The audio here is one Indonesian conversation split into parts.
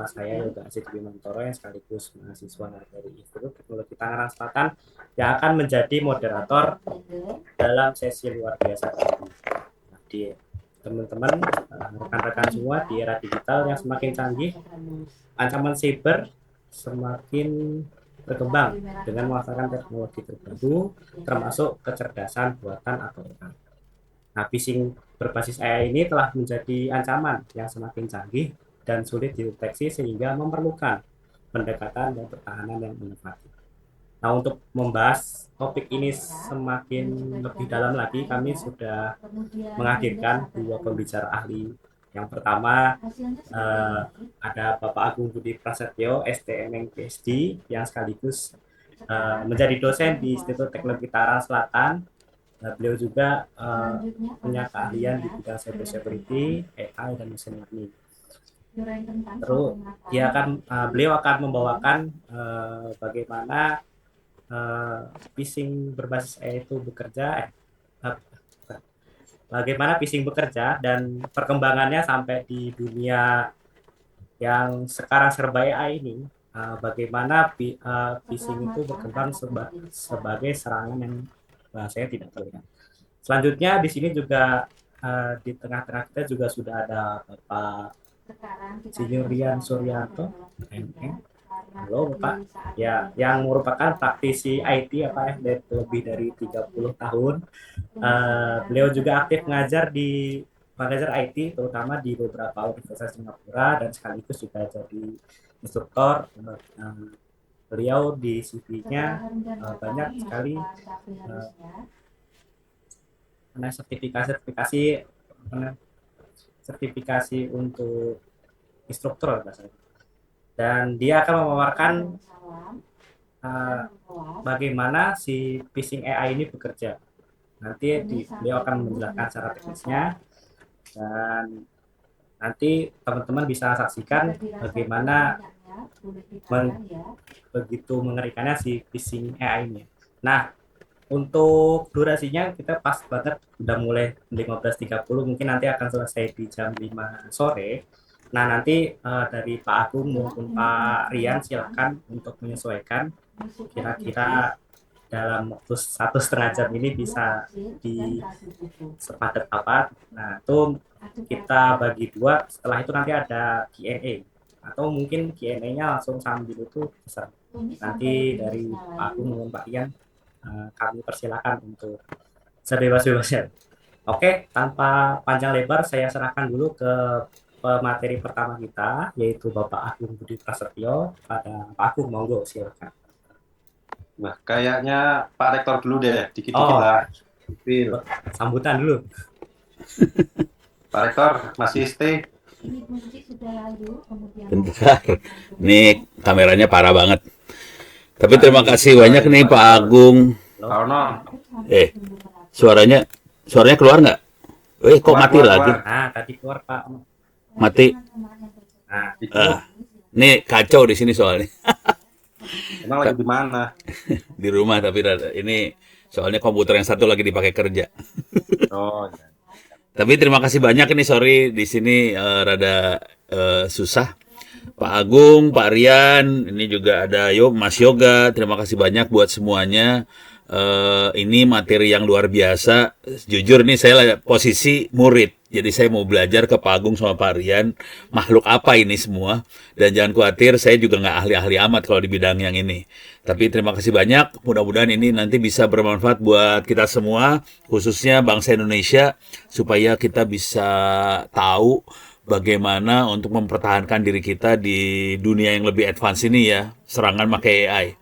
saya Yoga Aziz Bimantoro yang sekaligus mahasiswa dari Institut Teknologi Tangerang Selatan yang akan menjadi moderator dalam sesi luar biasa kali ini. Nah, di teman-teman, rekan-rekan semua di era digital yang semakin canggih, ancaman cyber semakin berkembang dengan memanfaatkan teknologi terbaru, termasuk kecerdasan buatan atau AI. Nah, phishing berbasis AI ini telah menjadi ancaman yang semakin canggih dan sulit dideteksi sehingga memerlukan pendekatan dan pertahanan yang inovatif. Nah, untuk membahas topik ini semakin lebih dalam lagi, kami sudah menghadirkan dua pembicara ahli. Yang pertama ada Bapak Agung Budi Prasetyo, STMM PhD, yang sekaligus menjadi dosen di Institut Teknologi Tangerang Selatan. Beliau juga punya keahlian di bidang cyber security, AI, dan machine learning. Terus beliau akan membawakan bagaimana phishing berbasis AI itu bekerja, bagaimana phishing bekerja dan perkembangannya sampai di dunia yang sekarang serba AI ini, bagaimana phishing itu berkembang sebagai serangan yang bahasanya tidak terlihat. Selanjutnya di sini juga di tengah-tengah kita juga sudah ada Bapak Rian Suryanto, MM. Halo Bapak, ya yang merupakan praktisi IT apa ya lebih dari 30 tahun. Beliau juga aktif mengajar IT terutama di beberapa universitas Singapura dan sekaligus juga jadi instruktur. Beliau di CV-nya banyak sekali sertifikasi sertifikasi untuk instruktur dan dia akan memaparkan bagaimana si phishing AI ini bekerja. Nanti beliau akan menjelaskan secara teknisnya dan nanti teman-teman bisa saksikan bagaimana begitu mengerikannya si phishing AI-nya. Nah, untuk durasinya kita pas banget udah mulai 15.30, mungkin nanti akan selesai di jam 5 sore. Nah, nanti dari Pak Agung maupun Pak Rian silakan untuk menyesuaikan kira-kira dalam waktu 1,5 jam ini bisa di sepadat apa. Nah, itu kita bagi dua, setelah itu nanti ada Q&A atau mungkin Q&A-nya langsung sambil itu bisa. Nanti dari Pak Agung maupun Pak Rian kami persilakan untuk sebebas-bebasnya. Oke, tanpa panjang lebar saya serahkan dulu ke pemateri pertama kita, yaitu Bapak Agung Budi Prasetyo. Pada Pak Agung, monggo silakan. Nah, kayaknya Pak Rektor dulu deh, dikit-dikit Oh, lah. sambutan dulu. Pak Rektor, masih stay? Bentar, ini kameranya parah banget. Tapi terima kasih banyak nih Pak Agung. Suaranya keluar nggak? Kok mati lagi? Nah, tadi keluar Pak. Mati. Ini kacau di sini soalnya. Emang lagi di mana? Di rumah, tapi ini soalnya komputer yang satu lagi dipakai kerja. Oh, ya. Tapi terima kasih banyak ini, sorry di sini rada susah. Pak Agung, Pak Rian, ini juga ada Mas Yoga. Terima kasih banyak buat semuanya. Ini materi yang luar biasa. Jujur nih saya posisi murid. Jadi saya mau belajar ke Pak Agung sama Pak Rian. Makhluk apa ini semua? Dan jangan khawatir, saya juga nggak ahli-ahli amat kalau di bidang yang ini. Tapi terima kasih banyak. Mudah-mudahan ini nanti bisa bermanfaat buat kita semua, khususnya bangsa Indonesia, supaya kita bisa tahu bagaimana untuk mempertahankan diri kita di dunia yang lebih advance ini ya, serangan pakai AI.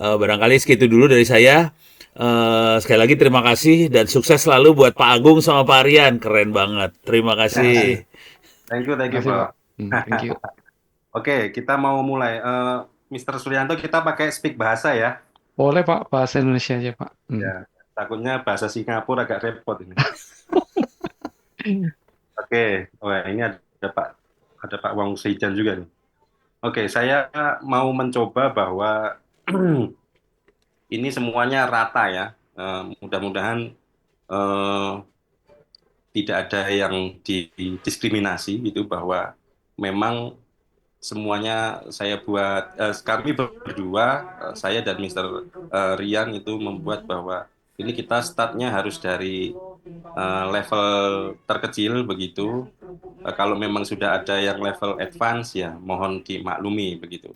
Barangkali segitu dulu dari saya. Sekali lagi terima kasih dan sukses selalu buat Pak Agung sama Pak Rian, keren banget. Terima kasih. Thank you Pak. Thank you. Oke, kita mau mulai. Mr. Suryanto, kita pakai speak bahasa ya. Boleh Pak, bahasa Indonesia aja Pak. Ya, takutnya bahasa Singapura agak repot ini. Oke, ini ada Pak Wang Seijan juga nih. Oke, saya mau mencoba bahwa ini semuanya rata ya. Mudah-mudahan tidak ada yang didiskriminasi gitu, bahwa memang semuanya saya buat, kami berdua, saya dan Mr. Rian itu membuat bahwa ini kita startnya harus dari level terkecil begitu. Kalau memang sudah ada yang level advance ya mohon dimaklumi begitu.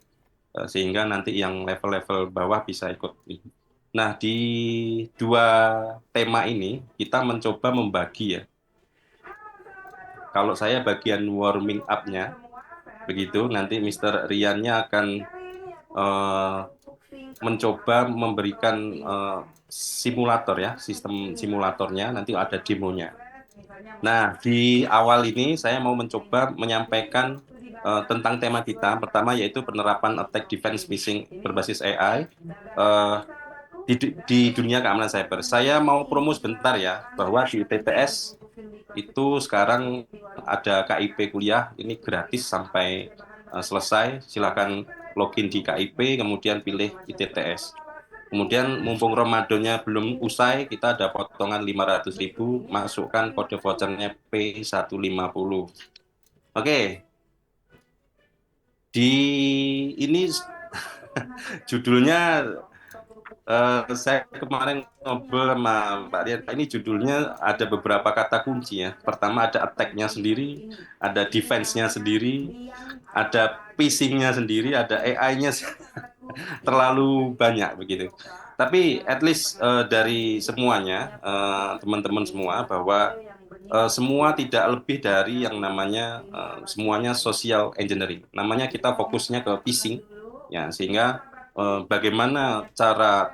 Sehingga nanti yang level-level bawah bisa ikut. Nah, di dua tema ini kita mencoba membagi ya. Kalau saya bagian warming up-nya, begitu, nanti Mr. Riannya akan eh, mencoba memberikan simulator ya, sistem simulatornya, nanti ada demonya. Nah, di awal ini saya mau mencoba menyampaikan tentang tema kita. Pertama yaitu penerapan attack defense phishing berbasis AI eh, di dunia keamanan cyber. Saya mau promo sebentar ya, bahwa di TTS itu sekarang ada KIP kuliah, ini gratis sampai selesai. Silakan login di KIP, kemudian pilih ITTS. Kemudian mumpung Ramadannya belum usai, kita ada potongan 500.000, masukkan kode vouchernya P150. Oke, di ini judulnya saya kemarin ngobrol sama Pak Rian, ini judulnya ada beberapa kata kunci ya. Pertama ada attack-nya sendiri, ada defense-nya sendiri, ada phishing-nya sendiri, ada AI-nya terlalu banyak begitu. Tapi at least dari semuanya, teman-teman semua, bahwa semua tidak lebih dari yang namanya semuanya social engineering. Namanya kita fokusnya ke phishing, ya, sehingga bagaimana cara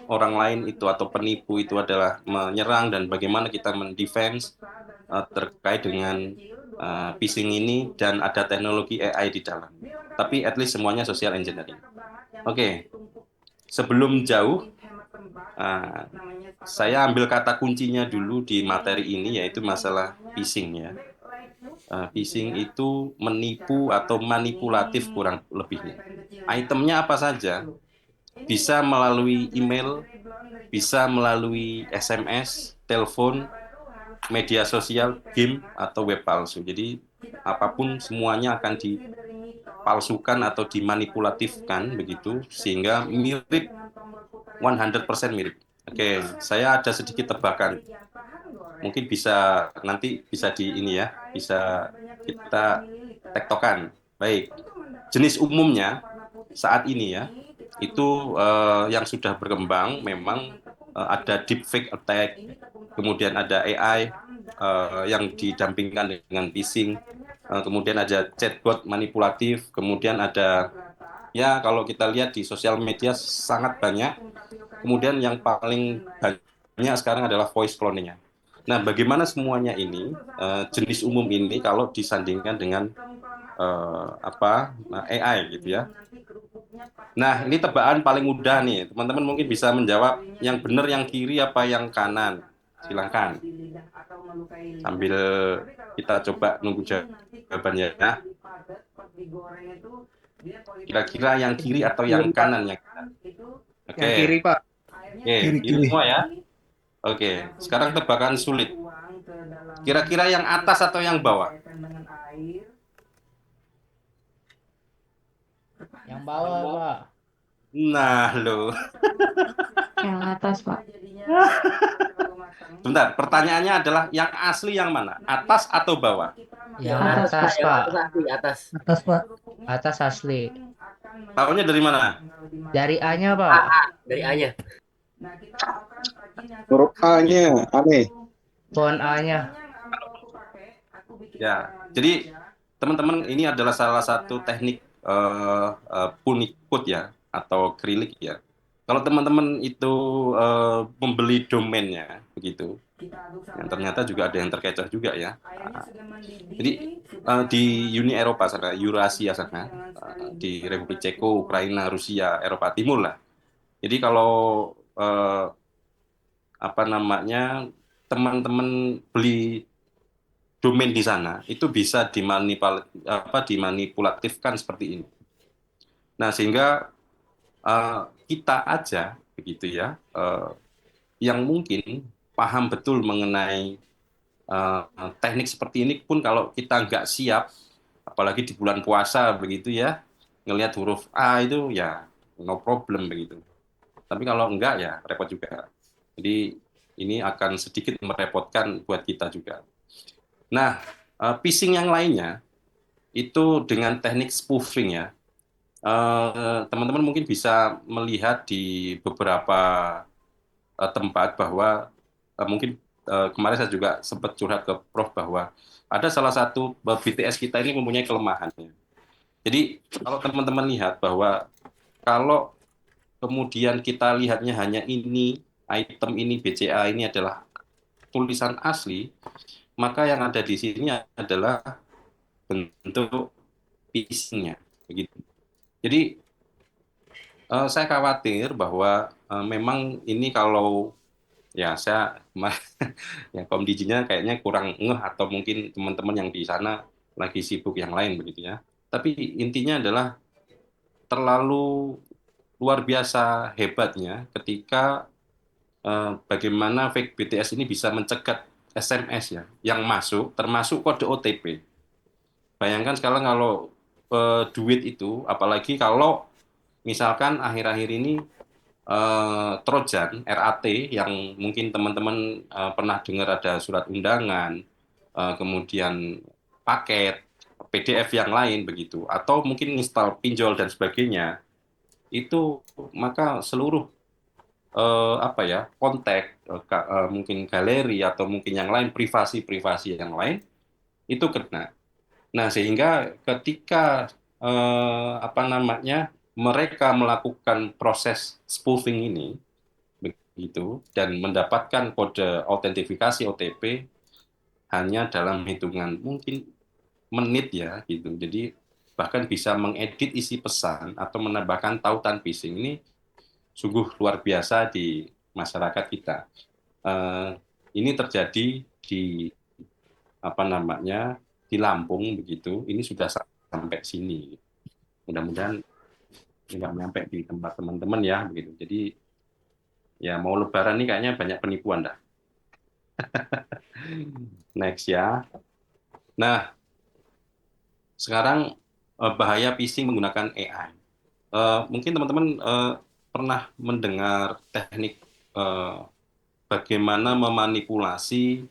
orang lain itu atau penipu itu adalah menyerang dan bagaimana kita mendefense terkait dengan phishing ini dan ada teknologi AI di dalam. Tapi at least semuanya social engineering. Oke, sebelum jauh, uh, saya ambil kata kuncinya dulu di materi ini yaitu masalah phishing ya. Phishing itu menipu atau manipulatif kurang lebihnya. Itemnya apa saja? Bisa melalui email, bisa melalui SMS, telepon, media sosial, game, atau web palsu. Jadi apapun semuanya akan dipalsukan atau dimanipulatifkan begitu sehingga mirip 100% mirip. Oke, saya ada sedikit tebakan. Mungkin bisa nanti bisa di ini ya, bisa kita tektokan. Baik. Jenis umumnya saat ini ya, itu yang sudah berkembang memang ada deepfake attack, kemudian ada AI yang didampingkan dengan phishing, kemudian ada chatbot manipulatif, kemudian ada ya kalau kita lihat di sosial media sangat banyak. Kemudian yang paling banyak sekarang adalah voice cloning-nya. Nah, bagaimana semuanya ini jenis umum ini kalau disandingkan dengan AI gitu ya. Nah, ini tebakan paling mudah nih. Teman-teman mungkin bisa menjawab yang benar yang kiri apa yang kanan. Silahkan. Sambil kita coba nunggu jawabannya ya. Kira-kira yang kiri atau yang kanan yang kanan. Oke. Yang kiri, Pak. Oke, kiri semua ya. Oke, sekarang tebakan sulit. Kira-kira yang atas atau yang bawah? Yang bawah, Pak. Nah, lo. Yang atas, Pak. Bentar, pertanyaannya adalah yang asli yang mana? Atas atau bawah? Yang Atas, atas, Pak. Atas. Atas, Pak. Atas asli. Tahunya dari mana? Dari A-nya, Pak. Dari A-nya. Huruf A-nya aneh. Font A-nya. Ya, jadi teman-teman ini adalah salah satu teknik punikut ya atau krilik ya. Kalau teman-teman itu membeli domainnya begitu, yang ternyata juga ada yang terkecoh juga ya. Jadi di Uni Eropa sana, Eurasia sana, di Republik Ceko, Ukraina, Rusia, Eropa Timur lah. Jadi kalau teman-teman beli domain di sana itu bisa dimanipulatifkan seperti ini. Nah, sehingga kita aja begitu ya, yang mungkin paham betul mengenai teknik seperti ini pun kalau kita nggak siap apalagi di bulan puasa begitu ya, ngelihat huruf A itu ya no problem begitu. Tapi kalau enggak ya repot juga. Jadi ini akan sedikit merepotkan buat kita juga. Nah, phishing yang lainnya itu dengan teknik spoofing ya. Teman-teman mungkin bisa melihat di beberapa tempat bahwa mungkin kemarin saya juga sempat curhat ke Prof bahwa ada salah satu BTS kita ini mempunyai kelemahannya. Jadi kalau teman-teman lihat bahwa kalau kemudian kita lihatnya hanya ini, item ini, BCA ini adalah tulisan asli, maka yang ada di sini adalah bentuk phishing-nya. Begitu. Jadi saya khawatir bahwa memang ini kalau ya saya ya komdijinya kayaknya kurang ngeh atau mungkin teman-teman yang di sana lagi sibuk yang lain begitu ya. Tapi intinya adalah terlalu luar biasa hebatnya ketika bagaimana fake BTS ini bisa mencegat SMS ya yang masuk termasuk kode OTP. Bayangkan sekarang kalau duit itu, apalagi kalau misalkan akhir-akhir ini Trojan RAT yang mungkin teman-teman pernah dengar ada surat undangan, kemudian paket PDF yang lain begitu, atau mungkin install pinjol dan sebagainya, itu maka seluruh apa ya kontak mungkin galeri atau mungkin yang lain privasi yang lain itu kena. Nah sehingga ketika apa namanya mereka melakukan proses spoofing ini begitu dan mendapatkan kode autentifikasi OTP hanya dalam hitungan mungkin menit ya gitu. Jadi bahkan bisa mengedit isi pesan atau menambahkan tautan phishing ini sungguh luar biasa di masyarakat kita. Eh, ini terjadi di apa namanya di Lampung begitu. Ini sudah sampai sini. Mudah-mudahan nggak nyampe di tempat teman-teman ya begitu. Jadi ya mau Lebaran nih kayaknya banyak penipuan dah. Next ya. Nah sekarang bahaya phishing menggunakan AI. Mungkin teman-teman pernah mendengar teknik bagaimana memanipulasi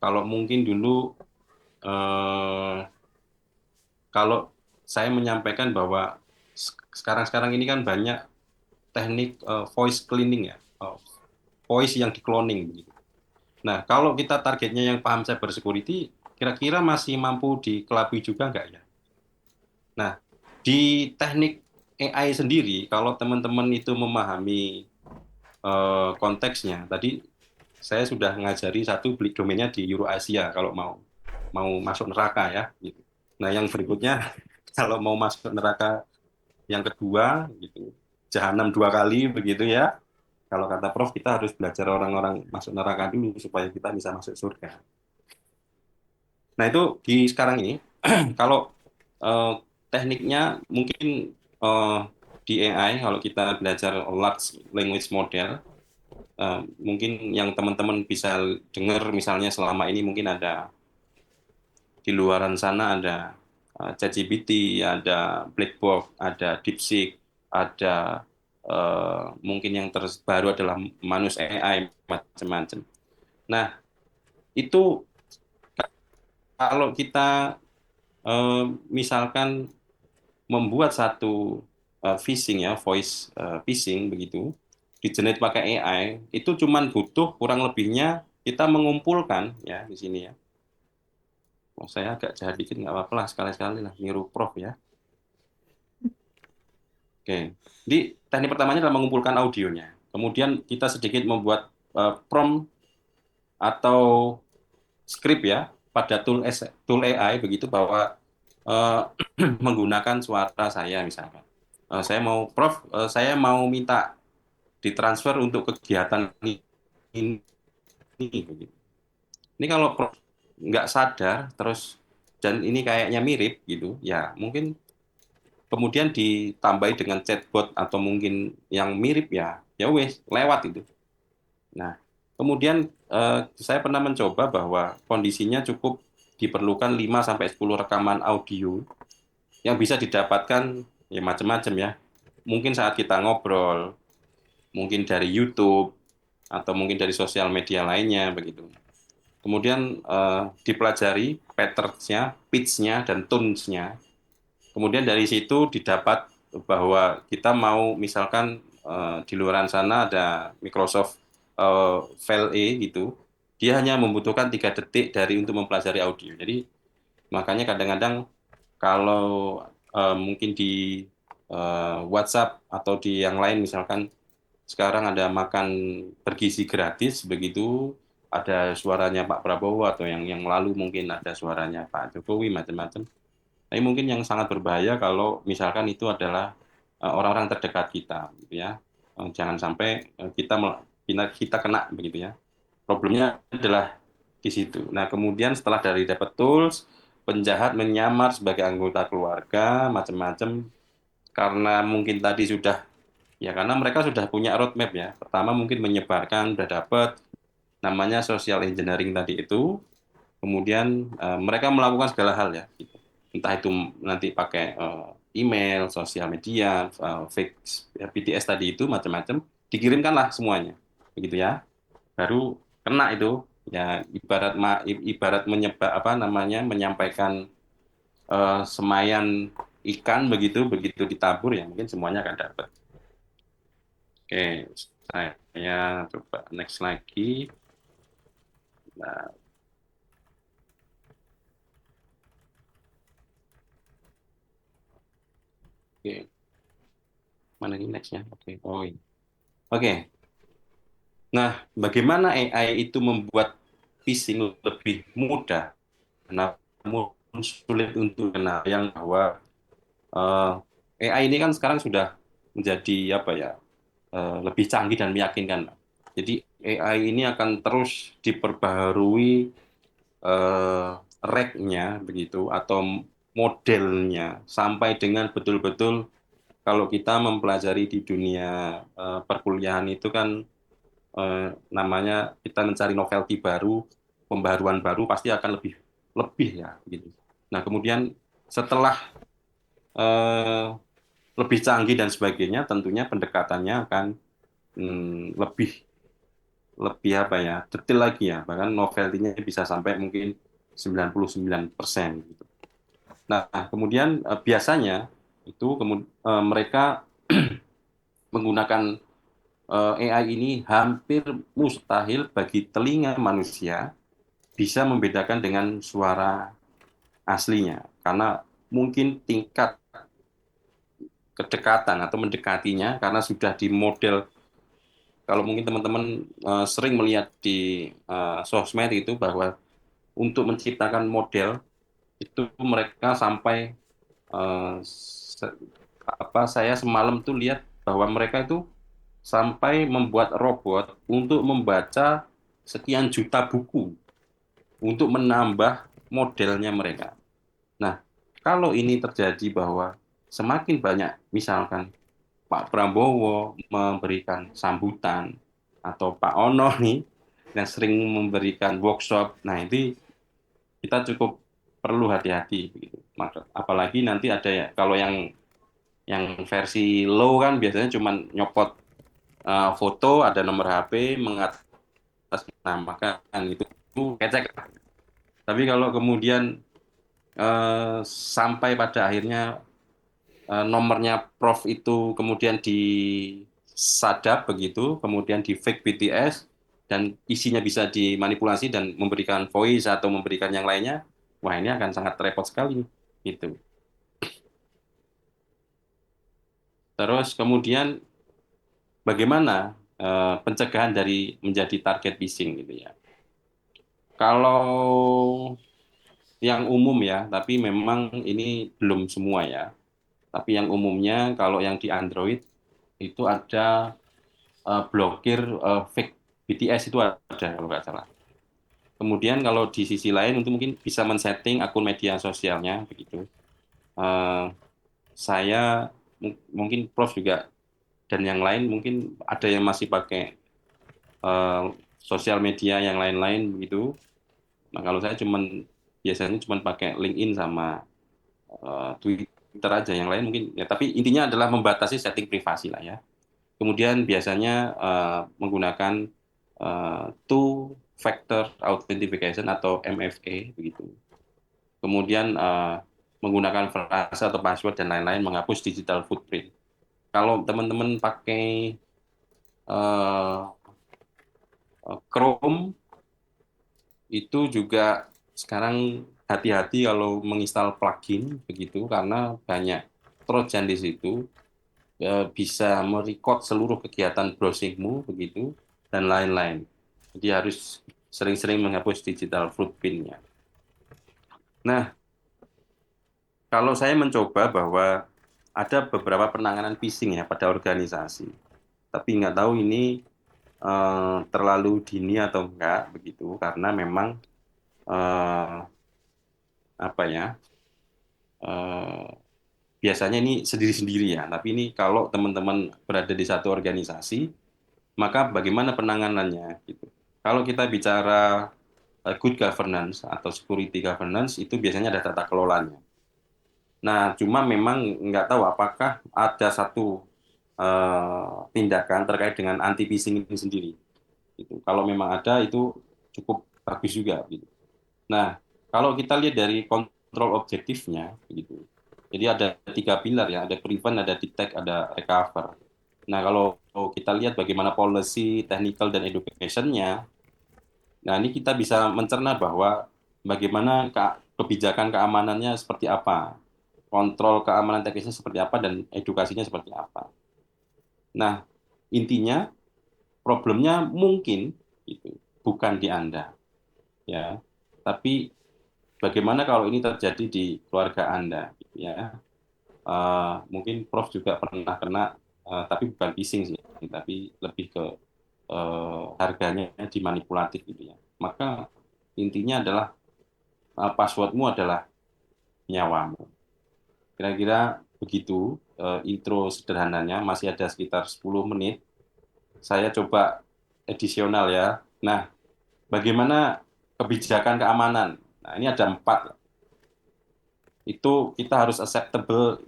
kalau mungkin dulu kalau saya menyampaikan bahwa sekarang-sekarang ini kan banyak teknik voice cleaning ya, voice yang di-cloning begitu. Nah, kalau kita targetnya yang paham cyber security, kira-kira masih mampu dikelabui juga nggak ya? Nah, di teknik AI sendiri, kalau teman-teman itu memahami konteksnya, tadi saya sudah ngajari satu beli domainnya di Eurasia kalau mau masuk neraka ya. Gitu. Nah, yang berikutnya kalau mau masuk neraka yang kedua, gitu, jahanam 2 kali begitu ya. Kalau kata Prof, kita harus belajar orang-orang masuk neraka dulu supaya kita bisa masuk surga. Nah, itu di sekarang ini, kalau tekniknya mungkin di AI, kalau kita belajar large language model, mungkin yang teman-teman bisa dengar misalnya selama ini mungkin ada di luaran sana ada ChatGPT, ada Black Box, ada DeepSeek, ada mungkin yang terbaru adalah Manus AI, macam-macam. Nah, itu kalau kita misalkan membuat satu phishing ya, voice phishing begitu, di-generate pakai AI, itu cuman butuh kurang lebihnya kita mengumpulkan ya di sini ya. Oh, saya agak jahat dikit nggak apa-apa lah, sekali-sekali lah niru Prof ya. Oke, jadi teknik pertamanya adalah mengumpulkan audionya. Kemudian kita sedikit membuat prompt atau script ya pada tool AI begitu bahwa menggunakan suara saya misalkan. Saya mau Prof, saya mau minta ditransfer untuk kegiatan ini begitu. Ini kalau Prof nggak sadar terus dan ini kayaknya mirip gitu, ya mungkin kemudian ditambahi dengan chatbot atau mungkin yang mirip ya, ya wes lewat itu. Nah, kemudian saya pernah mencoba bahwa kondisinya cukup diperlukan 5 sampai 10 rekaman audio yang bisa didapatkan ya macam-macam ya. Mungkin saat kita ngobrol, mungkin dari YouTube atau mungkin dari sosial media lainnya begitu. Kemudian dipelajari pattern-nya, pitch-nya dan tones-nya. Kemudian dari situ didapat bahwa kita mau misalkan di luaran sana ada Microsoft VLE gitu, dia hanya membutuhkan 3 detik dari untuk mempelajari audio. Jadi makanya kadang-kadang kalau mungkin di WhatsApp atau di yang lain misalkan sekarang ada makan bergizi gratis begitu, ada suaranya Pak Prabowo atau yang lalu mungkin ada suaranya Pak Jokowi macam-macam. Tapi mungkin yang sangat berbahaya kalau misalkan itu adalah orang-orang terdekat kita, gitu ya. Jangan sampai kita kena begitu ya. Problemnya adalah di situ. Nah, kemudian setelah dari dapat tools, penjahat menyamar sebagai anggota keluarga, macam-macam. Karena mungkin tadi sudah, ya karena mereka sudah punya roadmap ya. Pertama mungkin menyebarkan, sudah dapat, namanya social engineering tadi itu. Kemudian mereka melakukan segala hal ya. Gitu. Entah itu nanti pakai email, sosial media, fake BTS tadi itu, macam-macam. Dikirimkanlah semuanya. Begitu ya. Baru kena itu. Ya ibarat menyampaikan semayan ikan begitu ditabur ya mungkin semuanya akan dapat. Oke, saya coba next lagi. Nah, oke, mana ini nextnya? Oke, oh ini. Oke, nah bagaimana AI itu membuat phishing lebih mudah, namun sulit untuk kenal yang bahwa AI ini kan sekarang sudah menjadi apa ya lebih canggih dan meyakinkan. Jadi AI ini akan terus diperbaharui rack-nya begitu atau modelnya sampai dengan betul-betul kalau kita mempelajari di dunia perkuliahan itu kan namanya kita mencari novelty baru, pembaharuan baru pasti akan lebih lebih ya gitu. Nah, kemudian setelah eh, lebih canggih dan sebagainya, tentunya pendekatannya akan lebih lebih apa ya detail lagi ya, bahkan novelty-nya bisa sampai mungkin 99% gitu. Nah, kemudian biasanya itu mereka menggunakan AI ini hampir mustahil bagi telinga manusia bisa membedakan dengan suara aslinya karena mungkin tingkat kedekatan atau mendekatinya karena sudah di model. Kalau mungkin teman-teman sering melihat di sosmed itu bahwa untuk menciptakan model itu mereka sampai eh, se- saya semalam tuh lihat bahwa mereka itu sampai membuat robot untuk membaca sekian juta buku untuk menambah modelnya mereka. Nah, kalau ini terjadi bahwa semakin banyak misalkan Pak Prabowo memberikan sambutan atau Pak Ono nih yang sering memberikan workshop. Nah, itu kita cukup perlu hati-hati begitu. Apalagi nanti ada ya kalau yang versi low kan biasanya cuma nyopot foto, ada nomor HP, mengatasnamakan itu kecek. Tapi kalau kemudian sampai pada akhirnya nomornya Prof itu kemudian disadap begitu, kemudian di fake BTS dan isinya bisa dimanipulasi dan memberikan voice atau memberikan yang lainnya, wah ini akan sangat repot sekali gitu. Terus kemudian bagaimana pencegahan dari menjadi target phishing gitu ya. Kalau yang umum ya, tapi memang ini belum semua ya. Tapi yang umumnya kalau yang di Android itu ada blokir fake BTS itu ada kalau nggak salah. Kemudian kalau di sisi lain untuk mungkin bisa men-setting akun media sosialnya begitu. Eh, saya mungkin Prof juga dan yang lain mungkin ada yang masih pakai eh, sosial media yang lain-lain begitu. Nah kalau saya cuman biasanya cuma pakai LinkedIn sama Twitter aja, yang lain mungkin ya. Tapi intinya adalah membatasi setting privasi lah ya. Kemudian biasanya menggunakan two factor authentication atau MFA begitu. Kemudian menggunakan frasa atau password dan lain-lain, menghapus digital footprint. Kalau teman-teman pakai eh, Chrome, itu juga sekarang hati-hati kalau menginstal plugin begitu, karena banyak trojan di situ, bisa merecord seluruh kegiatan browsingmu begitu dan lain-lain. Jadi harus sering-sering menghapus digital footprint-nya. Nah, kalau saya mencoba bahwa ada beberapa penanganan phishing ya pada organisasi, tapi nggak tahu ini terlalu dini atau enggak begitu, karena memang eh, apa ya, eh, biasanya ini sendiri-sendiri ya. Tapi ini kalau teman-teman berada di satu organisasi, maka bagaimana penanganannya gitu. Kalau kita bicara good governance atau security governance, itu biasanya ada tata kelolanya. Nah, cuma memang nggak tahu apakah ada satu tindakan terkait dengan anti phishing ini sendiri. Gitu. Kalau memang ada, itu cukup bagus juga. Gitu. Nah, kalau kita lihat dari kontrol objektifnya, gitu. Jadi ada tiga pilar ya, ada prevent, ada detect, ada recover. Nah, kalau kita lihat bagaimana policy, technical, dan education-nya, nah ini kita bisa mencerna bahwa bagaimana kebijakan keamanannya seperti apa, kontrol keamanan teknisnya seperti apa, dan edukasinya seperti apa. Nah, intinya problemnya mungkin itu bukan di Anda, ya, tapi bagaimana kalau ini terjadi di keluarga Anda, gitu ya. Mungkin Prof juga pernah kena, tapi bukan phishing sih, tapi lebih ke harganya dimanipulatif gitu ya. Maka intinya adalah passwordmu adalah nyawamu. Kira-kira begitu intro sederhananya, masih ada sekitar 10 menit. Saya coba edisional ya. Nah, bagaimana kebijakan keamanan? Nah, ini ada 4. Itu kita harus acceptable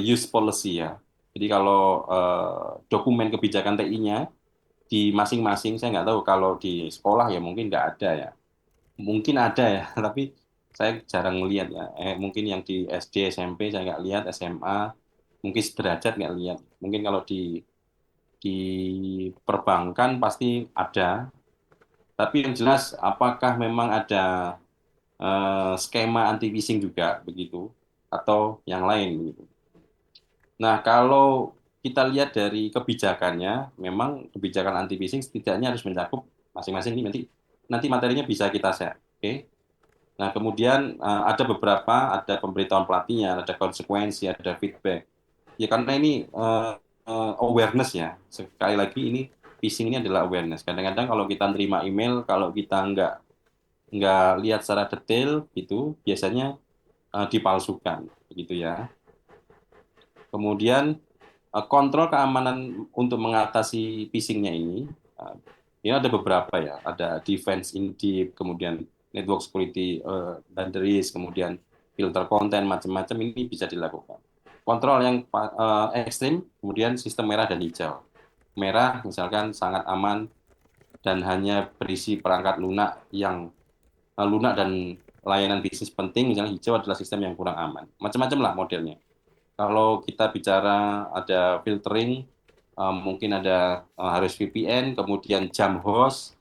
use policy ya. Jadi kalau dokumen kebijakan TI-nya di masing-masing, saya nggak tahu kalau di sekolah ya mungkin nggak ada ya. Mungkin ada ya, tapi saya jarang melihat ya. Mungkin yang di SD, SMP saya nggak lihat, SMA mungkin sederajat nggak lihat. Mungkin kalau di perbankan pasti ada. Tapi yang jelas apakah memang ada skema anti phishing juga begitu atau yang lain begitu. Nah, kalau kita lihat dari kebijakannya, memang kebijakan anti phishing setidaknya harus mencakup masing-masing ini, nanti materinya bisa kita share. Oke. Nah, kemudian ada pemberitahuan pelatihnya, ada konsekuensi, ada feedback. Ya karena ini awareness ya. Sekali lagi ini phishing ini adalah awareness. Kadang-kadang kalau kita terima email, kalau kita nggak lihat secara detail gitu, biasanya dipalsukan, begitu ya. Kemudian kontrol keamanan untuk mengatasi phishing-nya ini ada beberapa ya. Ada defense in deep, kemudian network security boundaries, kemudian filter konten, macam-macam ini bisa dilakukan. Kontrol yang ekstrim, kemudian sistem merah dan hijau. Merah misalkan sangat aman dan hanya berisi perangkat lunak lunak dan layanan bisnis penting, misalnya hijau adalah sistem yang kurang aman. Macam-macam lah modelnya. Kalau kita bicara ada filtering, mungkin ada harus VPN, kemudian jam host,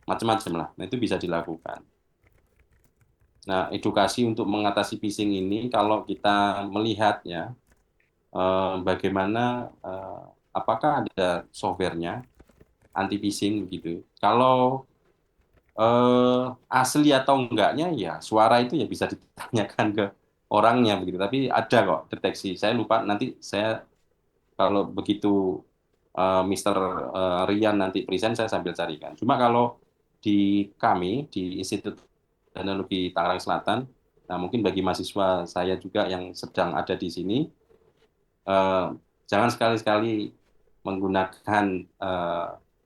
macam-macam lah. Nah, itu bisa dilakukan. Nah, edukasi untuk mengatasi phishing ini, kalau kita melihat ya, bagaimana, apakah ada softwarenya anti phishing gitu. Kalau asli atau enggaknya ya suara itu ya bisa ditanyakan ke orangnya begitu. Tapi ada kok deteksi. Saya lupa nanti saya kalau begitu Mr. Rian nanti present saya sambil carikan. Cuma kalau di kami di Institut Teknologi Tangerang Selatan, nah mungkin bagi mahasiswa saya juga yang sedang ada di sini, eh, jangan sekali-sekali menggunakan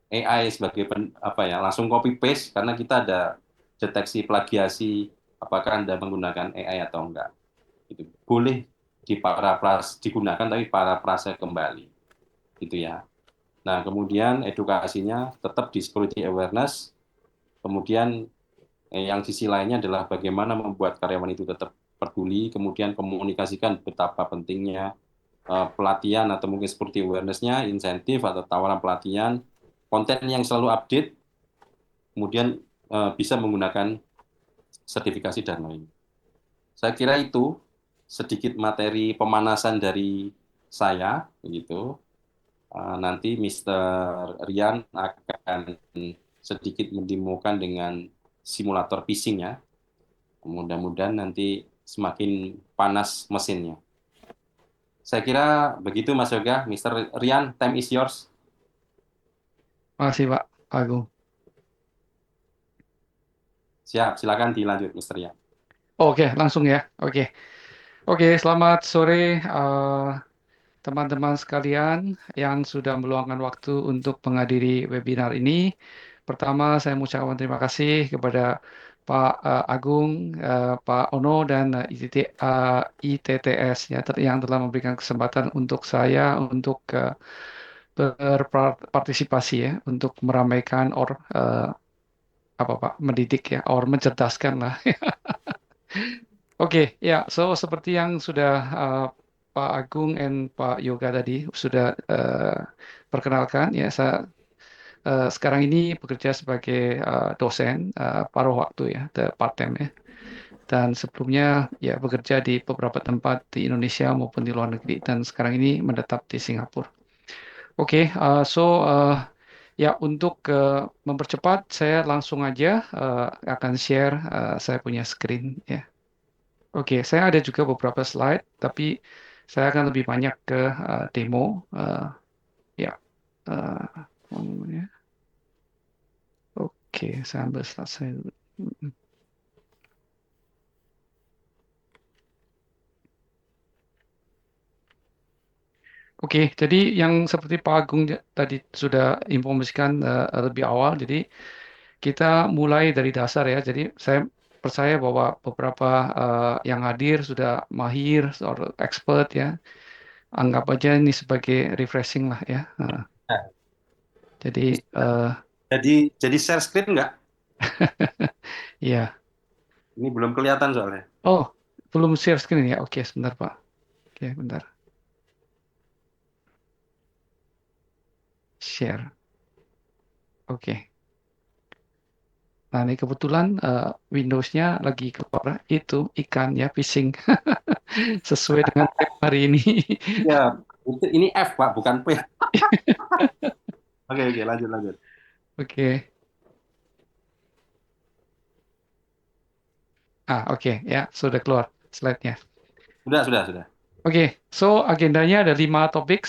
AI sebagai apa ya langsung copy paste, karena kita ada deteksi plagiasi, apakah Anda menggunakan AI atau enggak. Itu boleh digunakan tapi parafrase kembali, gitu ya. Nah, kemudian edukasinya tetap di security awareness, kemudian yang sisi lainnya adalah bagaimana membuat karyawan itu tetap peduli, kemudian komunikasikan betapa pentingnya pelatihan atau mungkin seperti awareness-nya, insentif atau tawaran pelatihan, konten yang selalu update, kemudian bisa menggunakan sertifikasi dan lain. Saya kira itu sedikit materi pemanasan dari saya, begitu. Nanti Mr. Rian akan sedikit mendemokan dengan simulator phishing ya. Mudah-mudahan nanti semakin panas mesinnya. Saya kira begitu Mas Yoga. Mr. Rian, time is yours. Makasih Pak Agung. Siap, silakan dilanjut Mr. Rian. Oke, langsung ya. Oke. Oke, selamat sore teman-teman sekalian yang sudah meluangkan waktu untuk menghadiri webinar ini. Pertama, saya mengucapkan terima kasih kepada Pak Agung, Pak Ono, dan ITTS ya, yang telah memberikan kesempatan untuk saya untuk berpartisipasi ya, untuk meramaikan apa Pak, mendidik ya, mencerdaskan lah. Oke, ya, seperti yang sudah Pak Agung dan Pak Yoga tadi sudah perkenalkan, ya, saya sekarang ini bekerja sebagai dosen paruh waktu ya, part time ya, dan sebelumnya ya bekerja di beberapa tempat di Indonesia maupun di luar negeri, dan sekarang ini menetap di Singapura. Oke, ya untuk mempercepat, saya langsung aja akan share saya punya screen ya. Oke, saya ada juga beberapa slide, tapi saya akan lebih banyak ke demo. Ya, uh, ya. Oke, saya ambil slide saya dulu. Oke, jadi yang seperti Pak Agung tadi sudah informasikan lebih awal, jadi kita mulai dari dasar ya. Jadi saya percaya bahwa beberapa yang hadir sudah mahir, atau expert ya. Anggap aja ini sebagai refreshing lah ya. Jadi Jadi share screen nggak? ya. Ini belum kelihatan soalnya. Oh, belum share screen ya? Oke, sebentar Pak. Oke, bentar. Share. Oke. Nah, ini kebetulan Windows-nya lagi keluar itu ikan ya, phishing. Sesuai dengan tema hari ini. Ya, ini F Pak, bukan P. Oke, lanjut lanjut. Oke. Oke ya, sudah keluar slide-nya. Sudah. Oke, agendanya ada 5 topik,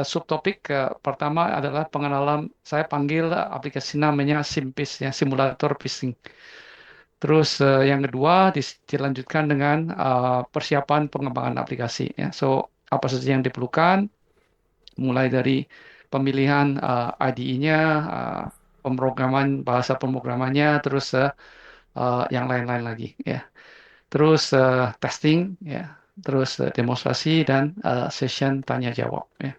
subtopik. Pertama adalah pengenalan, saya panggil aplikasi namanya SimPhis ya, simulator phishing. Terus yang kedua dilanjutkan dengan persiapan pengembangan aplikasi ya. Apa saja yang diperlukan, mulai dari pemilihan IDE-nya, pemrograman bahasa pemrogramannya, terus yang lain-lain lagi ya. Terus testing ya, terus demonstrasi dan session tanya jawab ya.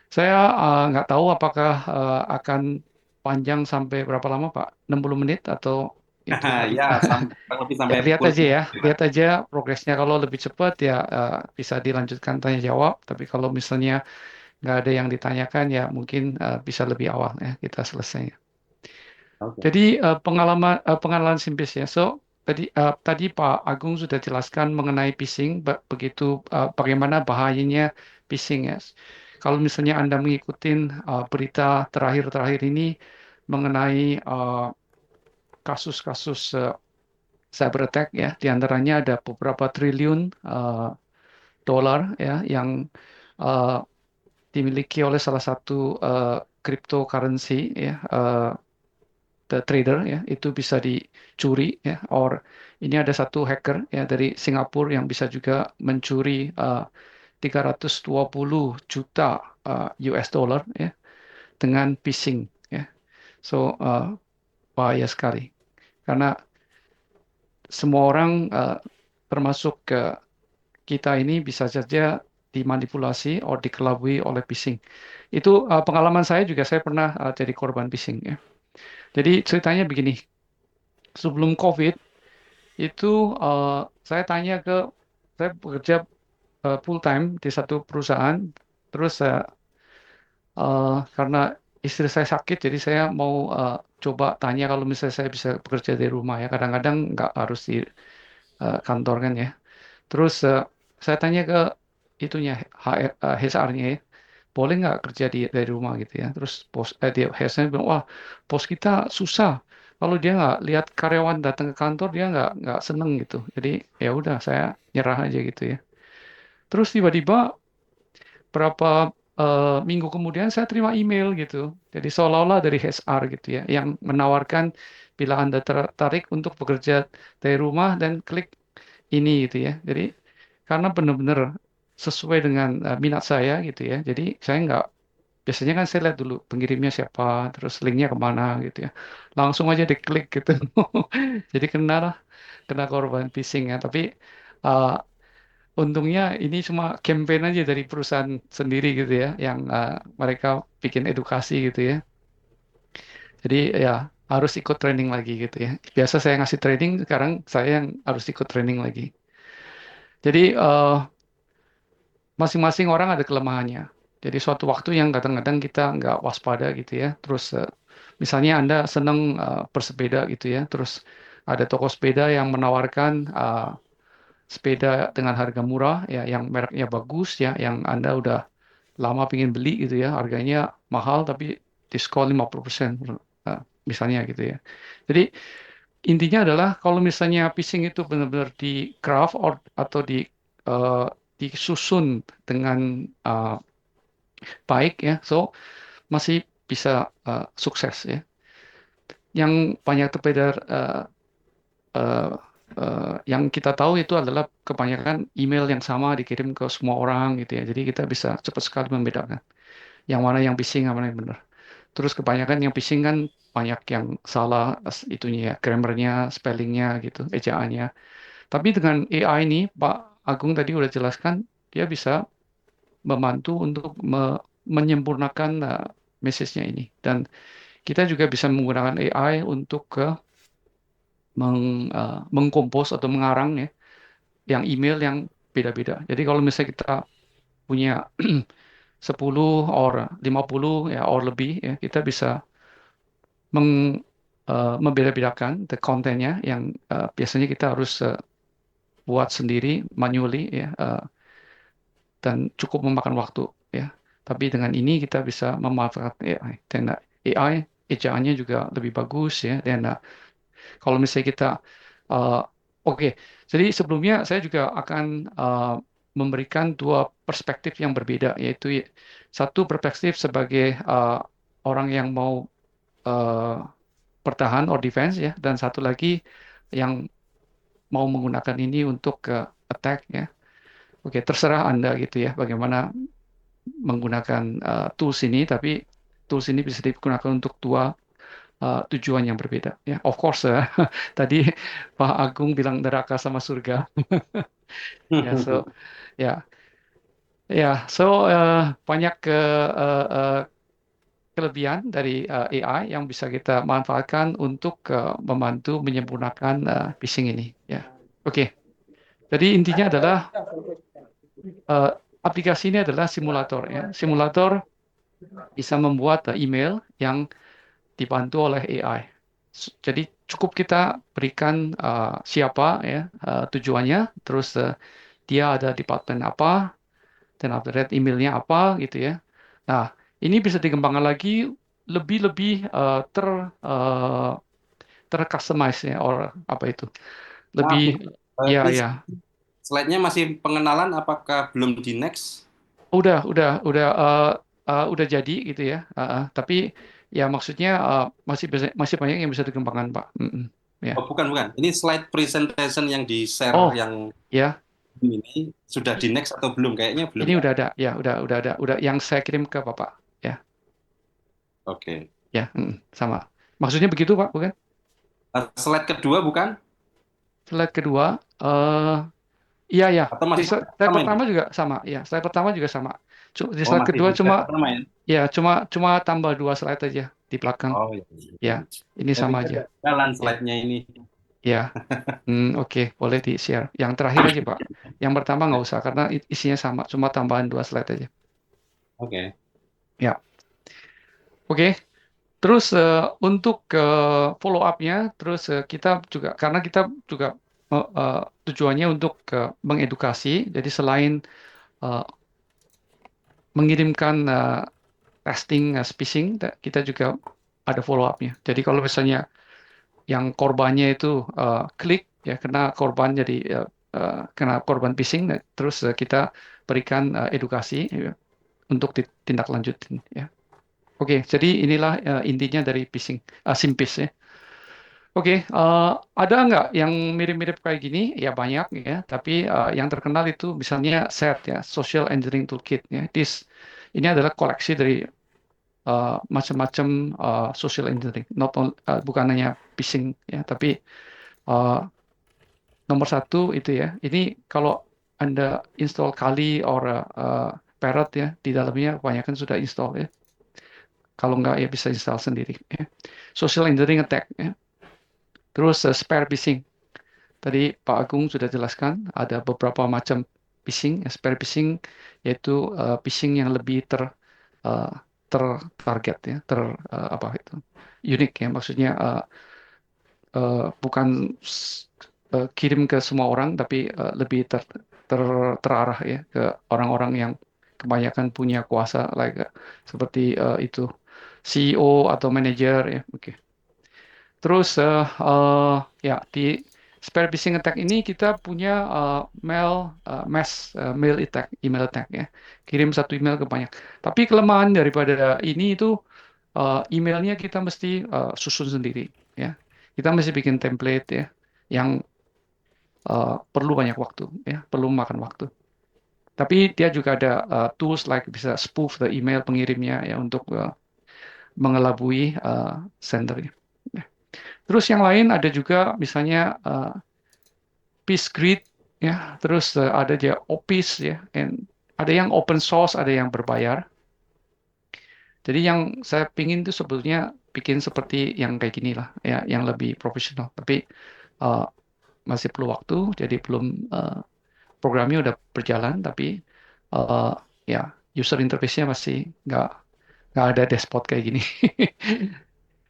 Saya nggak tahu apakah akan panjang sampai berapa lama Pak? 60 menit atau itu Ya, kurang lebih ya, sampai lihat pukul aja ya, 3. lihat aja progresnya. Kalau lebih cepat ya bisa dilanjutkan tanya jawab. Tapi kalau misalnya nggak ada yang ditanyakan ya mungkin bisa lebih awal ya kita selesai. Oke. Jadi pengalaman simpis ya. Tadi Pak Agung sudah jelaskan mengenai phishing, begitu bagaimana bahayanya phishing ya. Kalau misalnya Anda mengikuti berita terakhir-terakhir ini mengenai kasus-kasus cyber attack ya, diantaranya ada beberapa triliun dolar ya yang uh, dimiliki oleh salah satu cryptocurrency ya. The trader ya itu bisa dicuri ya ini ada satu hacker ya dari Singapura yang bisa juga mencuri 320 juta US dollar ya dengan phishing ya bahaya sekali Karena semua orang termasuk kita ini bisa saja dimanipulasi atau dikelabui oleh phishing. Itu pengalaman saya juga, saya pernah jadi korban phishing ya. Jadi ceritanya begini, sebelum COVID itu saya bekerja full time di satu perusahaan, terus karena istri saya sakit, jadi saya mau coba tanya kalau misalnya saya bisa bekerja dari rumah ya. Kadang-kadang nggak harus di kantor kan ya. Terus saya tanya ke itunya HR-nya ya, boleh nggak kerja dari rumah gitu ya. Terus dia HR-nya bilang, wah bos kita susah. Kalau dia nggak lihat karyawan datang ke kantor, dia nggak seneng gitu. Jadi ya udah saya nyerah aja gitu ya. Terus tiba-tiba berapa minggu kemudian saya terima email gitu. Jadi seolah-olah dari HR gitu ya, yang menawarkan bila Anda tertarik untuk bekerja dari rumah dan klik ini gitu ya. Jadi karena benar-benar sesuai dengan minat saya gitu ya. Jadi saya nggak, biasanya kan saya lihat dulu pengirimnya siapa, terus linknya kemana gitu ya. Langsung aja diklik gitu. Jadi kena korban phishing ya. Tapi uh, untungnya ini cuma campaign aja dari perusahaan sendiri gitu ya, yang mereka bikin edukasi gitu ya. Jadi ya harus ikut training lagi gitu ya. Biasa saya ngasih training, sekarang saya yang harus ikut training lagi. Jadi masing-masing orang ada kelemahannya. Jadi suatu waktu yang kadang-kadang kita nggak waspada gitu ya. Terus misalnya Anda senang bersepeda gitu ya. Terus ada toko sepeda yang menawarkan sepeda dengan harga murah ya, yang mereknya bagus ya, yang Anda udah lama pengen beli gitu ya, harganya mahal tapi diskon 50% misalnya gitu ya. Jadi intinya adalah kalau misalnya phishing itu benar-benar di craft atau eh, disusun dengan uh, baik ya, so masih bisa sukses ya. Yang banyak terpedar eh, yang kita tahu itu adalah kebanyakan email yang sama dikirim ke semua orang gitu ya. Jadi kita bisa cepat sekali membedakan yang mana yang phishing, yang mana yang benar. Terus kebanyakan yang phishing kan banyak yang salah itunya ya, grammarnya, spellingnya gitu, ejaannya. Tapi dengan AI ini, Pak Agung tadi udah jelaskan, dia bisa membantu untuk menyempurnakan message-nya ini. Dan kita juga bisa menggunakan AI untuk mengkompos atau mengarang ya, yang email yang beda-beda. Jadi kalau misalnya kita punya 10 or 50 ya or lebih ya, kita bisa membeda-bedakan the kontennya yang biasanya kita harus buat sendiri manually ya, dan cukup memakan waktu ya. Tapi dengan ini kita bisa memanfaatkan AI, dan AI ejaannya juga lebih bagus ya. Dan kalau misalnya kita uh, oke, jadi sebelumnya saya juga akan memberikan dua perspektif yang berbeda, yaitu satu perspektif sebagai orang yang mau uh, bertahan or defense ya, dan satu lagi yang mau menggunakan ini untuk attack ya. Oke, terserah Anda gitu ya, bagaimana menggunakan tools ini, tapi tools ini bisa digunakan untuk dua tujuan yang berbeda. Ya, of course, tadi Pak Agung bilang neraka sama surga. Ya, so ya, ya, so banyak kelebihan dari AI yang bisa kita manfaatkan untuk membantu menyempurnakan phishing ini. Ya, oke. Jadi intinya adalah eh, aplikasi ini adalah simulator. Ya, simulator bisa membuat email yang dibantu oleh AI. Jadi cukup kita berikan siapa ya tujuannya, terus dia ada departemen apa, dan update emailnya apa gitu ya. Nah, ini bisa dikembangkan lagi lebih-lebih uh, tercustomize ya, or apa itu? Lebih Maaf nih, ya please, ya. slide-nya masih pengenalan, apakah belum di next? Udah jadi gitu ya. Tapi ya maksudnya masih banyak yang bisa dikembangkan, Pak. Ya. Oh, bukan, bukan. Ini slide presentation yang di-share Oh, yang ya. ini sudah di next atau belum? Kayaknya belum Ini ya. udah ada, ya udah ada, udah yang saya kirim ke Bapak. Ya, Oke. ya, sama. Maksudnya begitu, Pak, bukan? Slide kedua bukan? Slide kedua, iya ya. Atau Di masih slide sama ini? pertama juga sama. Ya, slide pertama juga sama. Di Oh, slide masih kedua di cuma slide pertama ya? ya cuma tambah 2 slide aja di belakang. Oh, iya. Ya, ini Saya sama pikir aja. jalan Ya, slide-nya ini. ya. Oke, boleh di-share. Yang terakhir aja, Pak. Yang pertama nggak usah karena isinya sama, cuma tambahan 2 slide aja. Oke. Ya, oke. Terus untuk follow up-nya, terus kita juga karena kita juga tujuannya untuk mengedukasi. Jadi selain eh, mengirimkan testing phishing, kita juga ada follow up-nya. Jadi kalau misalnya yang korbannya itu klik ya kena korban phishing, nah, terus kita berikan edukasi ya, untuk ditindaklanjutin ya. Oke, jadi inilah intinya dari phishing, SIMPIS ya. Oke, ada nggak yang mirip-mirip kayak gini? Ya banyak ya, tapi yang terkenal itu misalnya SET ya, Social Engineering Toolkit ya. Ini adalah koleksi dari macam-macam social engineering, bukan hanya phishing ya, tapi uh, nomor satu itu ya. Ini kalau Anda install Kali or Parrot ya, di dalamnya kebanyakan sudah install ya. Kalau nggak ya bisa install sendiri ya. Social engineering attack ya. Terus spare phishing. Tadi Pak Agung sudah jelaskan ada beberapa macam phishing, spare phishing yaitu phishing yang lebih uh, tertarget ya, apa itu, unik ya, maksudnya bukan kirim ke semua orang, tapi lebih terarah ya ke orang-orang yang kebanyakan punya kuasa, like seperti itu CEO atau manajer ya. Oke. Terus ya di spare phishing attack ini kita punya mail attack, email attack ya. Kirim satu email ke banyak. Tapi kelemahan daripada ini itu emailnya kita mesti susun sendiri ya. Kita mesti bikin template ya yang perlu banyak waktu ya, perlu makan waktu. Tapi dia juga ada tools like bisa spoof the email pengirimnya ya untuk mengelabui sendernya. Ya. Terus yang lain ada juga misalnya Peace Grid ya, terus ada dia Opis ya, and ada yang open source, ada yang berbayar. Jadi yang saya pingin itu sebetulnya bikin seperti yang kayak gini lah ya, yang lebih profesional. Tapi uh, masih perlu waktu, jadi belum programnya udah berjalan, tapi uh, ya user interface-nya masih nggak nggak ada dashboard kayak gini.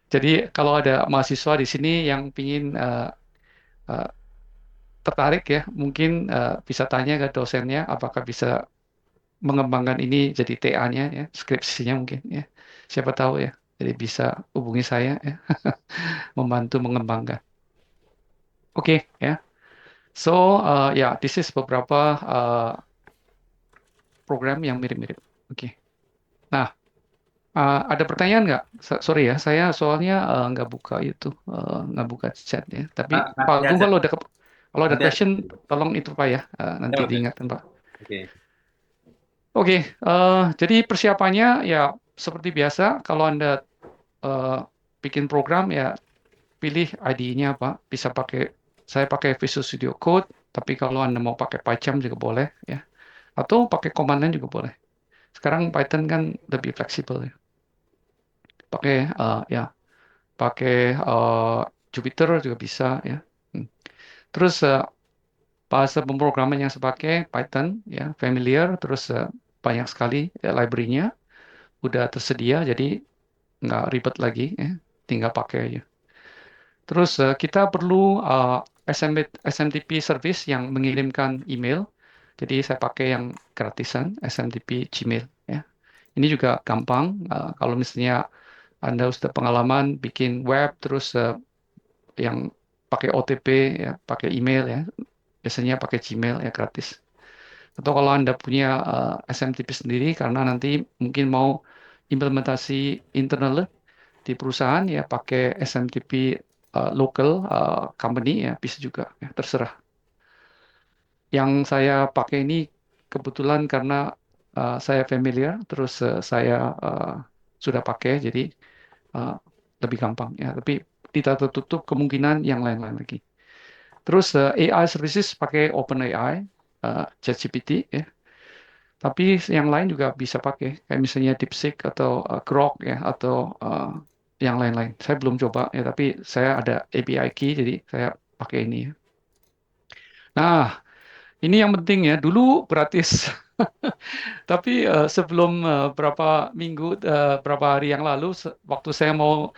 Jadi kalau ada mahasiswa di sini yang pingin uh, tertarik ya, mungkin bisa tanya ke dosennya apakah bisa mengembangkan ini jadi TA-nya ya, skripsinya mungkin ya. Siapa tahu ya. Jadi bisa hubungi saya ya, membantu mengembangkan. Oke ya. So this is beberapa program yang mirip-mirip. Oke. Nah, ada pertanyaan nggak? Sorry ya, saya soalnya nggak buka itu, nggak buka chat ya. Tapi Pak Nanti Agung aja. kalau ada Nanti aja. question, tolong itu Pak ya, nanti Oke. diingatkan Pak. Oke. Oke, jadi persiapannya ya seperti biasa. Kalau Anda eh, bikin program ya pilih IDE-nya apa. Saya pakai Visual Studio Code, tapi kalau Anda mau pakai PyCharm juga boleh ya. Atau pakai command line juga boleh. Sekarang Python kan lebih fleksibel ya. Pakai ya, pakai Jupyter juga bisa ya. Hmm. Terus bahasa pemrograman yang saya pakai Python ya, familiar, terus banyak sekali library-nya udah tersedia, jadi nggak ribet lagi ya, tinggal pakai aja. Terus kita perlu SMTP service yang mengirimkan email. Jadi saya pakai yang gratisan, SMTP Gmail ya. Ini juga gampang. Kalau misalnya Anda sudah pengalaman bikin web, terus yang pakai OTP ya, pakai email ya, biasanya pakai Gmail ya gratis. Atau kalau Anda punya SMTP sendiri karena nanti mungkin mau implementasi internal di perusahaan ya pakai SMTP local company ya bisa juga ya terserah. Yang saya pakai ini kebetulan karena saya familiar terus saya sudah pakai jadi uh, lebih gampang ya. Tapi tidak tertutup kemungkinan yang lain-lain lagi. Terus AI services pakai OpenAI, ChatGPT ya. Tapi yang lain juga bisa pakai, kayak misalnya DeepSeek atau Grok ya, atau yang lain-lain. Saya belum coba ya, tapi saya ada API key, jadi saya pakai ini ya. Nah, ini yang penting ya, dulu gratis. Tapi sebelum berapa hari yang lalu, waktu saya mau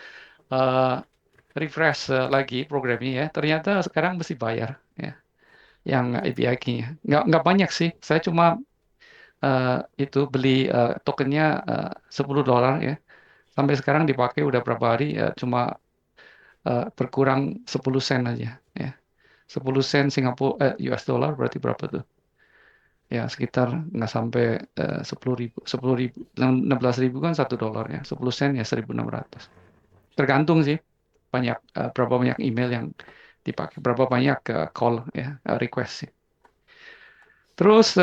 eh, refresh lagi programnya ya, ternyata sekarang mesti bayar ya, yang API key-nya. Nggak banyak sih, saya cuma itu beli tokennya $10 ya. Sampai sekarang dipakai udah berapa hari, cuma berkurang 10 sen aja ya. 10 sen Singapura US dollar berarti berapa tuh? Ya sekitar nggak sampai 10.000, 10.000, 16.000 kan $1 ya. 10 sen ya 1.600. Tergantung sih berapa banyak email yang dipakai, berapa banyak call ya, request sih. Terus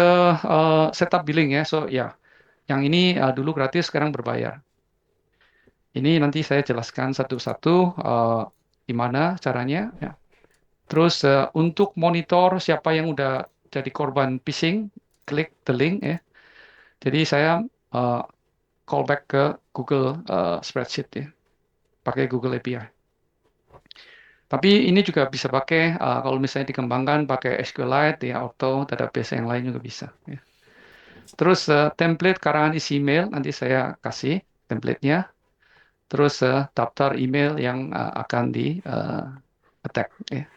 setup billing ya, so ya yang ini dulu gratis, sekarang berbayar. Ini nanti saya jelaskan satu-satu gimana caranya ya. Terus untuk monitor siapa yang udah jadi korban phishing, klik the link ya. Jadi saya uh, callback ke Google Spreadsheet ya, pakai Google API. Tapi ini juga bisa pakai kalau misalnya dikembangkan pakai SQLite ya, atau database yang lain juga bisa ya. Terus template karangan isi email nanti saya kasih template-nya. Terus daftar email yang akan di attack ya.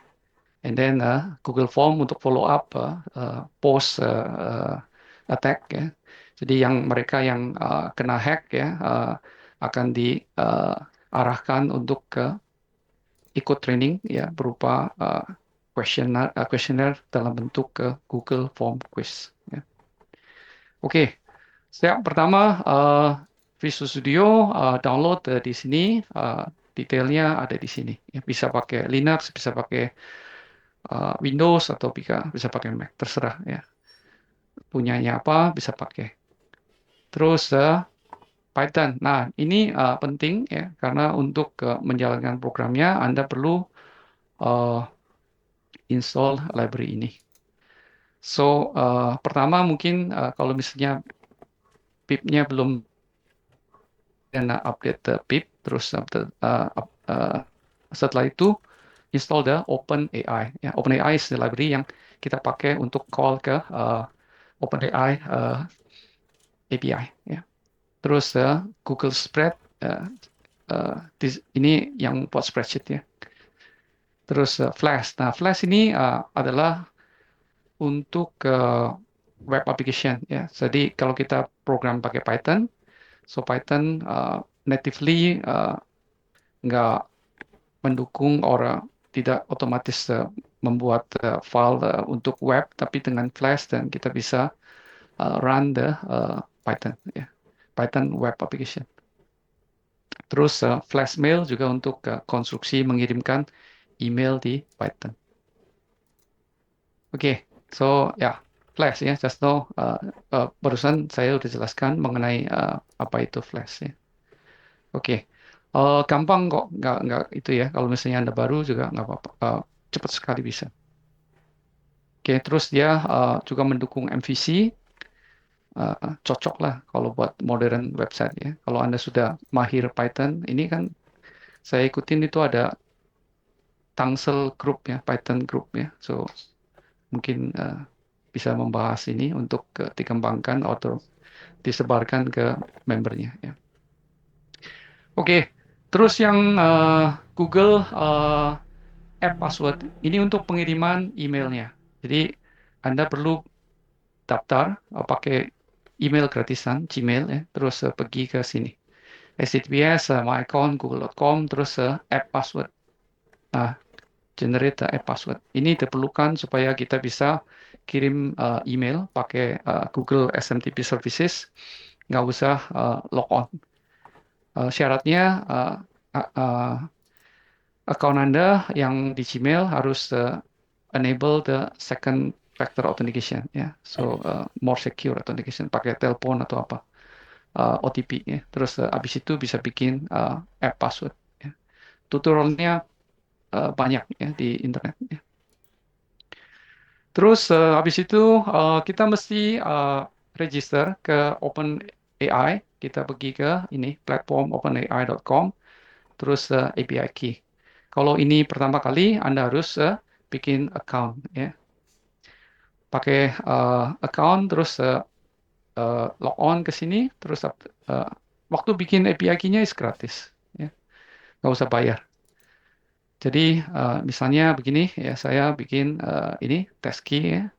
And then Google Form untuk follow up post attack ya. Jadi yang mereka yang kena hack ya akan diarahkan untuk ikut training ya, berupa questionnaire dalam bentuk Google Form quiz ya. Oke, step pertama Visual Studio download di sini, detailnya ada di sini ya. Bisa pakai Linux, bisa pakai Windows, atau bisa pakai Mac, terserah ya. Punyanya apa bisa pakai. Terus Python. Nah, ini penting ya, karena untuk menjalankan programnya Anda perlu install library ini. So, pertama mungkin kalau misalnya pip-nya belum, dan update pip, terus setelah itu install the OpenAI. Ya, OpenAI is the library yang kita pakai untuk call ke OpenAI API. Ya. Terus Google Spread, ini yang buat spreadsheet ya. Terus Flash. Nah, Flash ini adalah untuk web application ya. Jadi kalau kita program pakai Python, so Python natively nggak mendukung orang, tidak otomatis membuat file untuk web, tapi dengan Flash dan kita bisa run the Python ya, Python web application. Terus Flash mail juga untuk konstruksi mengirimkan email di Python. Oke, so ya Flash ya, just know barusan saya udah jelaskan mengenai apa itu Flash ya. Oke, gampang kok, nggak itu ya. Kalau misalnya Anda baru juga nggak apa-apa, cepat sekali bisa. Oke, terus dia juga mendukung MVC, cocok lah kalau buat modern website ya. Kalau Anda sudah mahir Python, ini kan saya ikutin itu ada Tangsel Group ya, Python Group ya. So mungkin bisa membahas ini untuk dikembangkan atau disebarkan ke membernya ya. Oke, terus yang Google App Password ini untuk pengiriman emailnya. Jadi Anda perlu daftar pakai email gratisan Gmail ya, terus pergi ke sini. HTTPS my account google.com, terus app password. Nah, generate app password. Ini diperlukan supaya kita bisa kirim email pakai Google SMTP Services, nggak usah log on. Syaratnya account Anda yang di Gmail harus enable the second factor authentication ya, so more secure authentication, pakai telepon atau apa, OTP ya. Terus habis itu bisa bikin app password ya. tutorialnya banyak ya di internet. Ya. Terus habis itu kita mesti register ke OpenAI. Kita pergi ke ini platform openai.com, terus API key. Kalau ini pertama kali, Anda harus bikin account ya. Pakai account, terus log on ke sini, terus waktu bikin API key-nya is gratis, ya, nggak usah bayar. Jadi misalnya begini ya, saya bikin ini test key ya,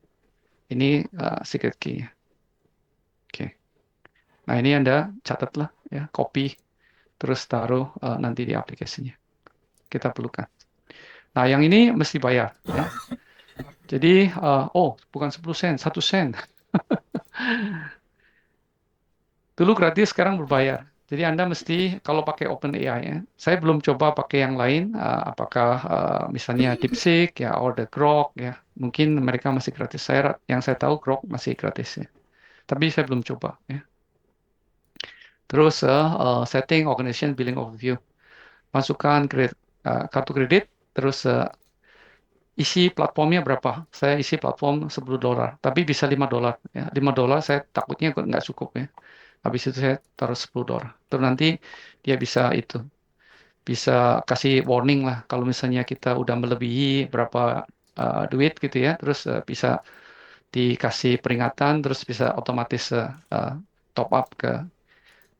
ini secret key. Oke. Nah ini Anda catatlah ya, copy, terus taruh nanti di aplikasinya. Kita perlukan. Nah yang ini mesti bayar ya. Jadi oh bukan 10 sen, 1 sen. Dulu gratis, sekarang berbayar. Jadi Anda mesti kalau pakai OpenAI ya. Saya belum coba pakai yang lain, apakah misalnya DeepSeek ya, atau Grok ya. Mungkin mereka masih gratis. Yang saya tahu Grok masih gratis ya. Tapi saya belum coba ya. Terus setting organization billing overview. Masukkan kartu kredit, terus isi platformnya berapa. Saya isi platform $10, tapi bisa $5 ya. $5 saya takutnya nggak cukup ya. Habis itu saya taruh $10. Terus nanti dia bisa kasih warning lah kalau misalnya kita udah melebihi berapa duit gitu ya. Terus bisa dikasih peringatan, terus bisa otomatis top up ke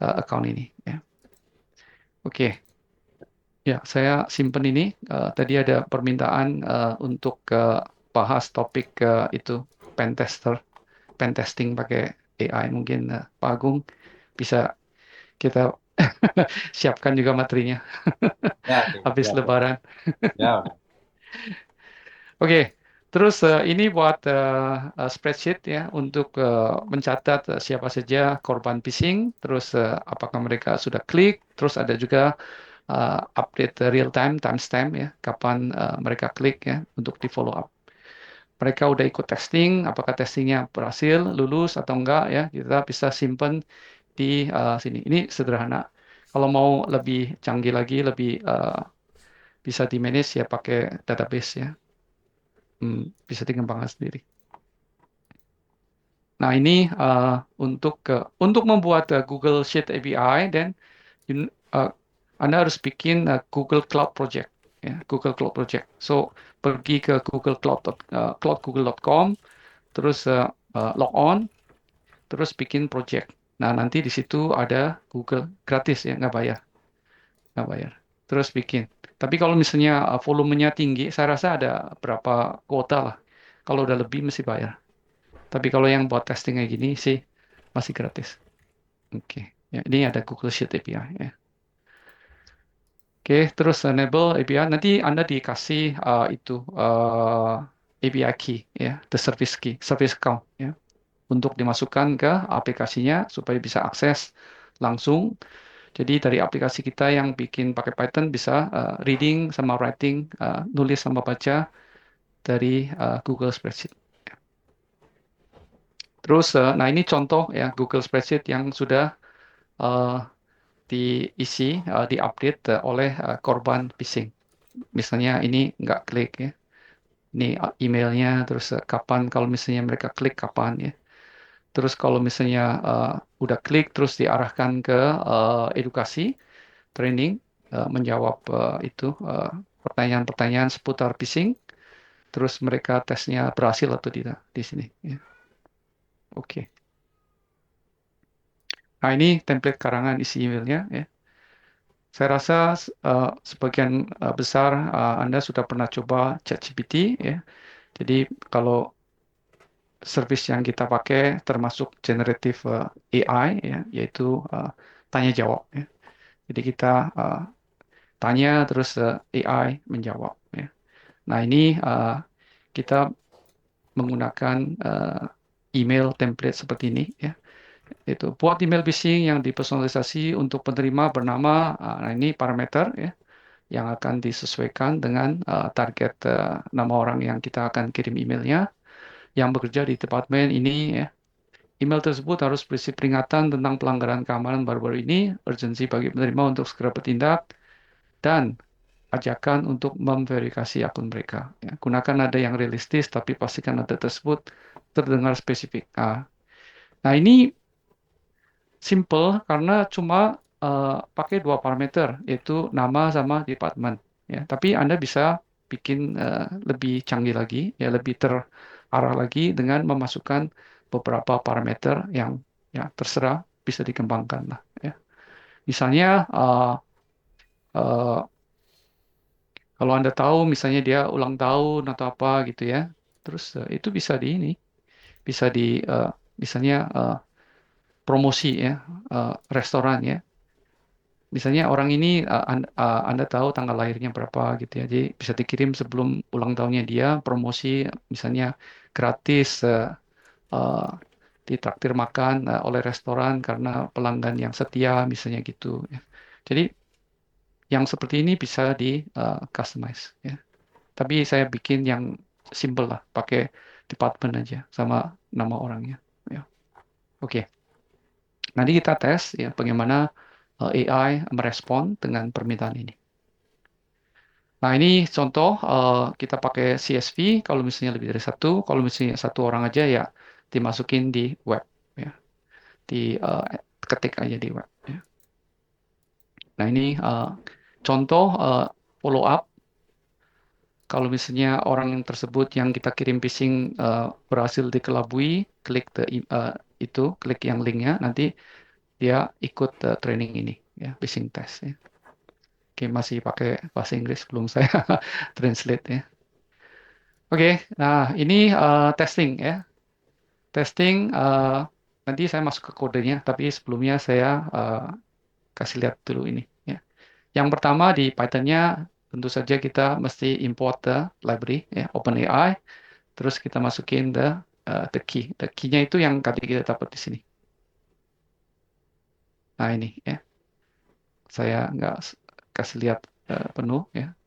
account ini ya. Oke. Ya, saya simpen ini. Tadi ada permintaan untuk bahas topik itu pen testing pakai AI. Mungkin Pak Agung bisa kita siapkan juga materinya Ya, habis ya, Lebaran. ya. Oke, terus ini buat spreadsheet ya untuk mencatat siapa saja korban phishing, terus apakah mereka sudah klik, terus ada juga update real time timestamp ya, kapan mereka klik ya untuk di follow up. Mereka udah ikut testing, apakah testingnya berhasil, lulus atau enggak ya, kita bisa simpen di sini. Ini sederhana. Kalau mau lebih canggih lagi, lebih bisa di manage ya pakai database ya. Bisa dikembangkan sendiri. Nah ini untuk membuat Google Sheet API dan Anda harus bikin Google Cloud Project, ya, Google Cloud Project. So pergi ke cloudgoogle.com, terus log on, terus bikin project. Nah nanti di situ ada Google gratis ya, nggak bayar. Terus bikin. Tapi kalau misalnya volumenya tinggi, saya rasa ada berapa kuota lah. Kalau udah lebih mesti bayar. Tapi kalau yang buat testing kayak gini sih masih gratis. Oke. Ya, ini ada Google Sheet API ya. Oke, terus enable API. Nanti Anda dikasih API key ya, the service key, service account ya, untuk dimasukkan ke aplikasinya supaya bisa akses langsung. Jadi dari aplikasi kita yang bikin pakai Python bisa reading sama writing, nulis sama baca dari Google Spreadsheet. Terus, nah ini contoh ya Google Spreadsheet yang sudah diisi, diupdate oleh korban phishing. Misalnya ini nggak klik ya. Ini emailnya, terus kapan kalau misalnya mereka klik kapan ya. Terus kalau misalnya udah klik, terus diarahkan ke edukasi, training, menjawab pertanyaan-pertanyaan seputar phishing. Terus mereka tesnya berhasil atau tidak di sini. Ya. Oke. Nah ini template karangan isi emailnya ya. Saya rasa sebagian besar Anda sudah pernah coba ChatGPT ya. Jadi kalau service yang kita pakai termasuk generative AI ya, yaitu tanya jawab ya. Jadi kita tanya terus AI menjawab ya. Nah ini kita menggunakan email template seperti ini ya. Itu buat email phishing yang dipersonalisasi untuk penerima bernama, nah ini parameter ya, yang akan disesuaikan dengan target nama orang yang kita akan kirim emailnya, yang bekerja di departemen ini ya. Email tersebut harus berisi peringatan tentang pelanggaran keamanan baru-baru ini, urgensi bagi penerima untuk segera bertindak, dan ajakan untuk memverifikasi akun mereka. Ya. Gunakan nada yang realistis, tapi pastikan nada tersebut terdengar spesifik. Nah, ini simple karena cuma pakai dua parameter, yaitu nama sama department. Ya, tapi Anda bisa bikin lebih canggih lagi, ya lebih terarah lagi dengan memasukkan beberapa parameter yang ya terserah bisa dikembangkan lah. Ya. Misalnya uh, kalau Anda tahu misalnya dia ulang tahun atau apa gitu ya, terus itu bisa di ini, bisa di misalnya promosi ya, restoran ya. Misalnya orang ini Anda tahu tanggal lahirnya berapa gitu ya, jadi bisa dikirim sebelum ulang tahunnya dia, promosi misalnya gratis eh, ditraktir makan oleh restoran karena pelanggan yang setia misalnya gitu ya. Jadi yang seperti ini bisa di customize ya. Tapi saya bikin yang simple lah, pakai department aja sama nama orangnya. Ya. Oke, nanti kita tes ya bagaimana AI merespon dengan permintaan ini. Nah ini contoh kita pakai CSV kalau misalnya lebih dari satu, kalau misalnya satu orang aja ya dimasukin di web ya, di ketik aja di web. Ya. Nah ini contoh follow up. Kalau misalnya orang yang tersebut yang kita kirim phishing berhasil dikelabui, klik klik yang linknya, nanti dia ikut training ini, ya, phishing test. Ya. Oke, masih pakai bahasa Inggris, belum saya translate ya. Oke, nah ini testing ya. Testing, nanti saya masuk ke kodenya, tapi sebelumnya saya kasih lihat dulu ini. Ya. Yang pertama di Python-nya tentu saja kita mesti import the library, ya, OpenAI. Terus kita masukin the key. The key-nya itu yang tadi kita dapat di sini. Nah ini ya, saya nggak kasih lihat penuh ya.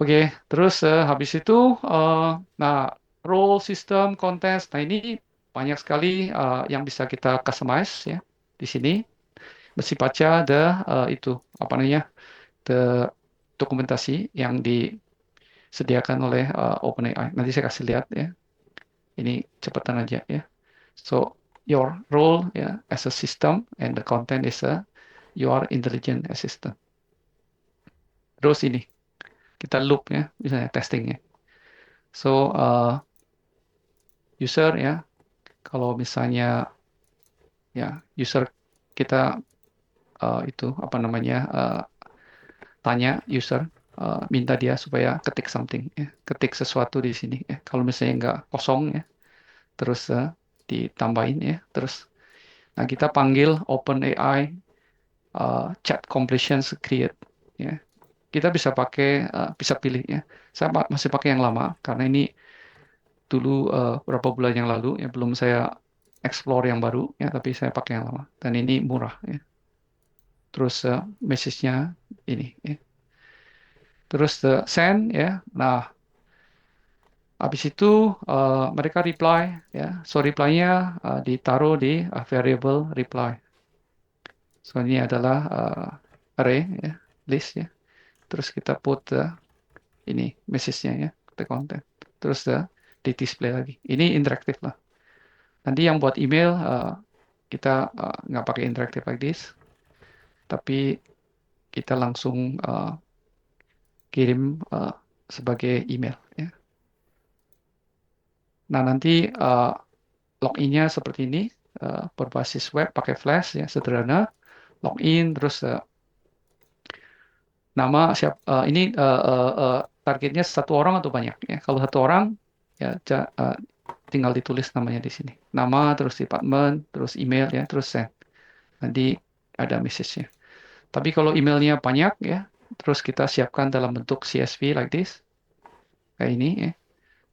Oke, terus habis itu, nah role system contest. Nah ini banyak sekali yang bisa kita customize ya di sini. Mesti baca itu apa namanya, the dokumentasi yang disediakan oleh OpenAI. Nanti saya kasih lihat ya. Ini cepatan aja ya. So your role ya as a system and the content is your intelligent assistant. Terus ini kita loop ya, misalnya testing ya. So user ya, kalau misalnya ya user kita itu apa namanya tanya user minta dia supaya ketik something ya, ketik sesuatu di sini ya. Kalau misalnya nggak kosong ya, terus ditambahin ya, terus nah kita panggil OpenAI chat completions create ya. Kita bisa pakai bisa pilih ya. Saya masih pakai yang lama karena ini dulu beberapa bulan yang lalu ya belum saya explore yang baru ya, tapi saya pakai yang lama dan ini murah ya. Terus message-nya ini ya. Terus send ya. Nah, habis itu mereka reply ya. So reply-nya ditaruh di variable reply. So ini adalah array ya, list ya. Terus kita put ini message-nya ya, the content. Terus di display lagi. Ini interaktif lah. Nanti yang buat email kita nggak pakai interaktif like this, tapi kita langsung kirim sebagai email. Ya. Nah nanti login-nya seperti ini, berbasis web pakai Flash ya, sederhana. Login terus nama ini targetnya satu orang atau banyak ya. Kalau satu orang ya tinggal ditulis namanya di sini. Nama, terus department, terus email ya, terus send. Nanti ada message-nya. Tapi kalau emailnya banyak ya, terus kita siapkan dalam bentuk CSV like this. Kayak ini ya.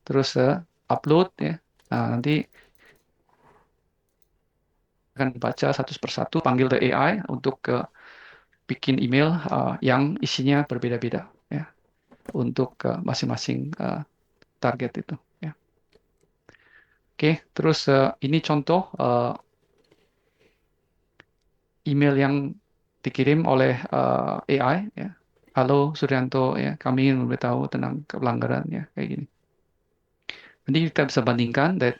Terus upload ya. Nah, nanti akan baca satu persatu, panggil the AI untuk bikin email yang isinya berbeda-beda ya untuk masing-masing target itu ya. Oke, terus ini contoh email yang dikirim oleh AI ya. Halo Suryanto ya, kami ingin memberitahu tentang pelanggaran ya kayak gini. Nanti kita bisa bandingkan that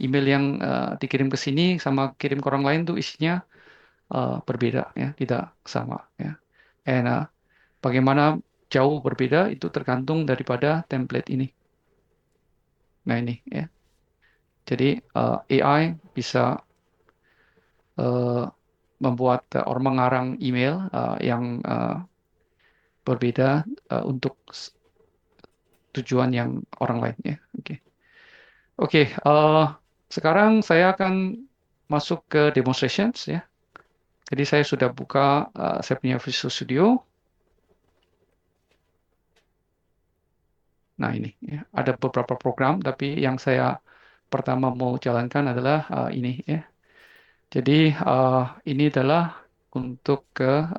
email yang dikirim ke sini sama kirim ke orang lain tuh isinya berbeda ya, tidak sama ya. And bagaimana jauh berbeda itu tergantung daripada template ini. Nah ini ya. Jadi AI bisa eh, membuat orang mengarang email yang berbeda untuk tujuan yang orang lain ya. Oke. Oke, sekarang saya akan masuk ke demonstrations ya. Jadi saya sudah buka saya punya Visual Studio. Nah ini ya, ada beberapa program, tapi yang saya pertama mau jalankan adalah ini ya. Jadi ini adalah untuk ke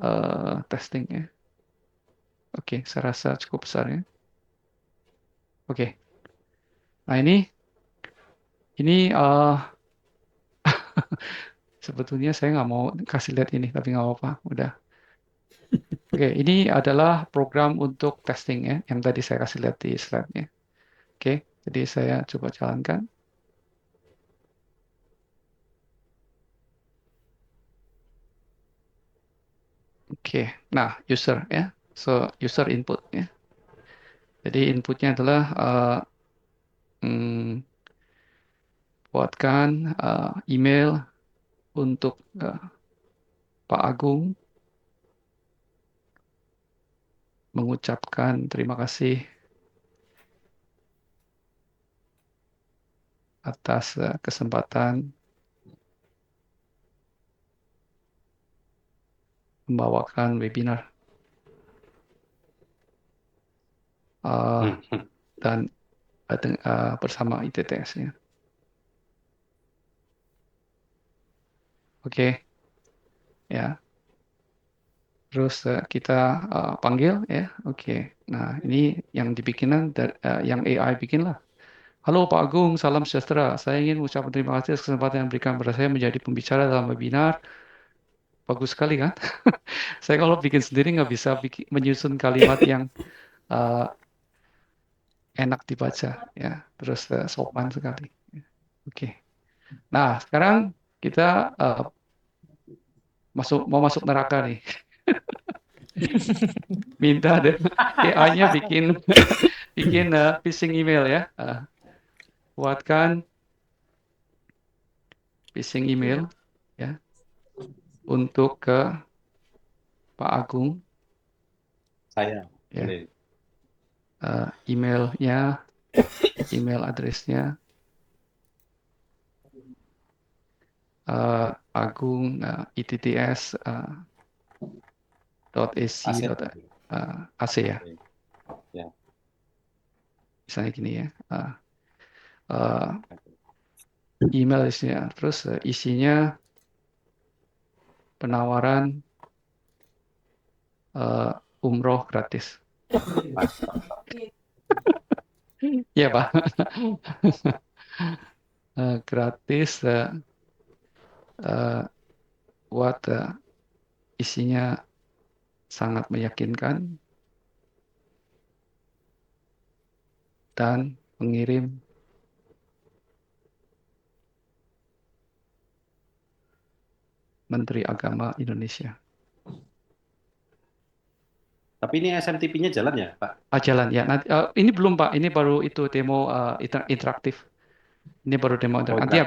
testing ya. Oke, saya rasa cukup besar ya. Oke, nah ini sebetulnya saya nggak mau kasih lihat ini, tapi nggak apa-apa, udah. Oke, ini adalah program untuk testing ya, yang tadi saya kasih lihat di slide-nya. Oke, jadi saya coba jalankan. Oke, nah user ya, so user input ya. Jadi inputnya adalah hmm, buatkan email untuk Pak Agung mengucapkan terima kasih atas kesempatan membawakan webinar dan bersama ITTS ya. Oke, ya. Terus kita panggil ya. Oke. Nah, ini yang dibikinan yang AI bikin lah. Halo Pak Agung, salam sejahtera. Saya ingin mengucapkan terima kasih atas kesempatan yang diberikan kepada saya menjadi pembicara dalam webinar. Bagus sekali kan? Saya kalau bikin sendiri nggak bisa menyusun kalimat yang uh, enak dibaca ya. Terus sopan sekali. Oke. Nah, sekarang kita mau masuk neraka nih. Minta deh AI-nya bikin phishing email ya. Buatkan phishing email ya untuk ke Pak Agung Saya ya. boleh. Emailnya, email addressnya Agung ITTS .ac .ac ya. Ya. Misalnya gini ya. Email isinya, terus isinya penawaran umroh gratis. Ya Pak. Gratis buat isinya sangat meyakinkan dan pengirim Menteri Agama Indonesia. Tapi ini SMTP-nya jalan ya, Pak? Jalan ya. Nanti, ini belum Pak, ini baru itu demo interaktif. Ini baru demo interaktif. Nanti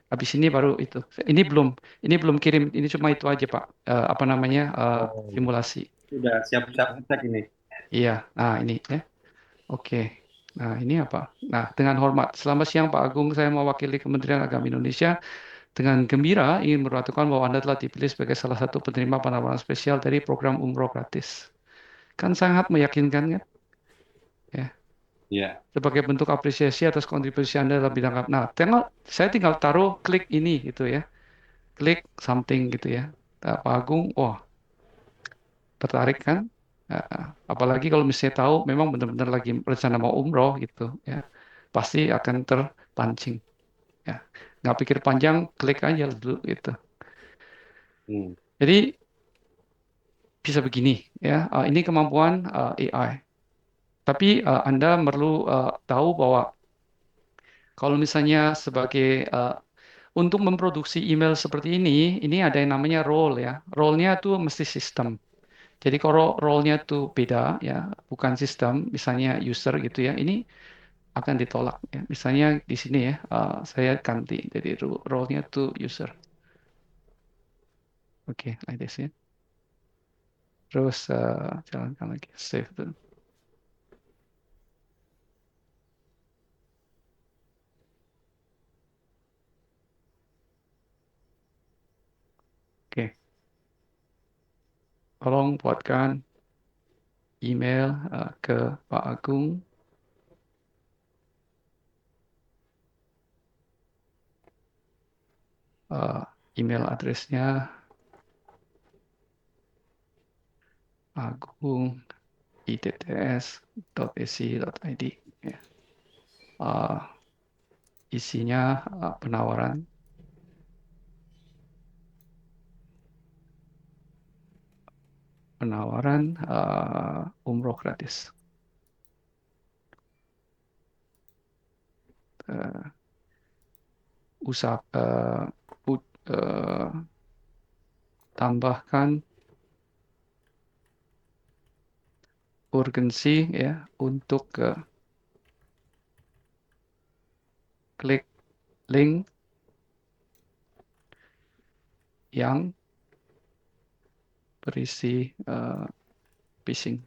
habis ini baru itu. Ini belum kirim. Ini cuma itu aja Pak. Apa namanya simulasi. Sudah siap-siap cek ini. Iya. Nah ini ya. Oke. Nah ini apa? Nah dengan hormat. Selamat siang Pak Agung. Saya mewakili Kementerian Agama Indonesia. Dengan gembira ingin memberitahukan bahwa Anda telah dipilih sebagai salah satu penerima penawaran spesial dari program umroh gratis. Kan sangat meyakinkan kan? Ya. Iya. Sebagai bentuk apresiasi atas kontribusi Anda dalam bidang. Nah, saya tinggal taruh klik ini gitu ya. Klik something gitu ya. Pak Agung, wah tertarik kan? Apalagi kalau misalnya tahu memang benar-benar lagi rencana mau umroh gitu ya. Pasti akan terpancing. Ya. Nggak pikir panjang, klik aja dulu gitu. Jadi bisa begini ya. Ini kemampuan AI. Tapi Anda perlu tahu bahwa kalau misalnya sebagai untuk memproduksi email seperti ini ada yang namanya role ya. Role-nya tuh mesti sistem. Jadi kalau role-nya tuh beda ya, bukan sistem, misalnya user gitu ya, ini akan ditolak ya. Misalnya di sini ya, saya ganti jadi role-nya tuh user. Oke, like this ya. Terus jalankan lagi, save dulu. Oke, tolong buatkan email ke Pak Agung. Email addressnya agung.itts.ac.id ya. Isinya penawaran umroh gratis. Tambahkan urgensi ya untuk klik link yang berisi phishing.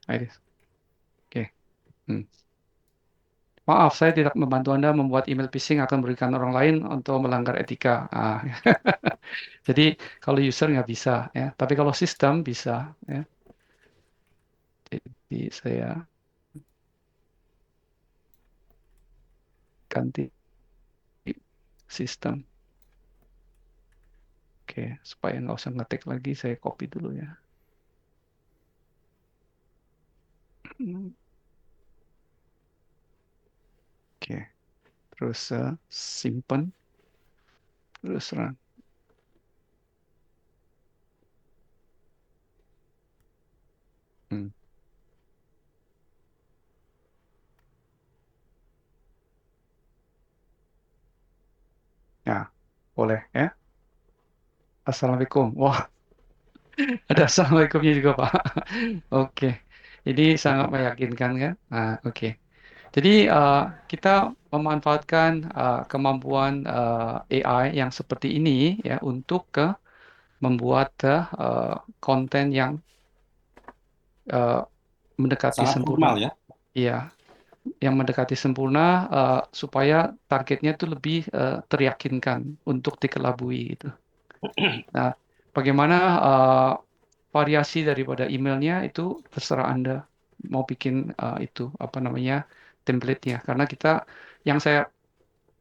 Oke. Maaf, saya tidak membantu Anda membuat email phishing akan merugikan orang lain untuk melanggar etika. Jadi kalau user nggak bisa ya, tapi kalau sistem bisa ya. Jadi saya ganti sistem. Oke, supaya nggak usah ngetik lagi, saya copy dulu ya. Oke, terus simpan, terus run. Ya, boleh ya. Assalamualaikum. Wah, ada assalamualaikumnya juga Pak. Oke, ini sangat meyakinkan kan? Oke. Jadi kita memanfaatkan kemampuan AI yang seperti ini ya untuk membuat konten yang mendekati Sangat sempurna. formal ya. Iya, yang mendekati sempurna supaya targetnya itu lebih teryakinkan untuk dikelabui gitu. Nah, bagaimana variasi daripada emailnya itu terserah Anda mau bikin itu apa namanya template-nya. Karena yang saya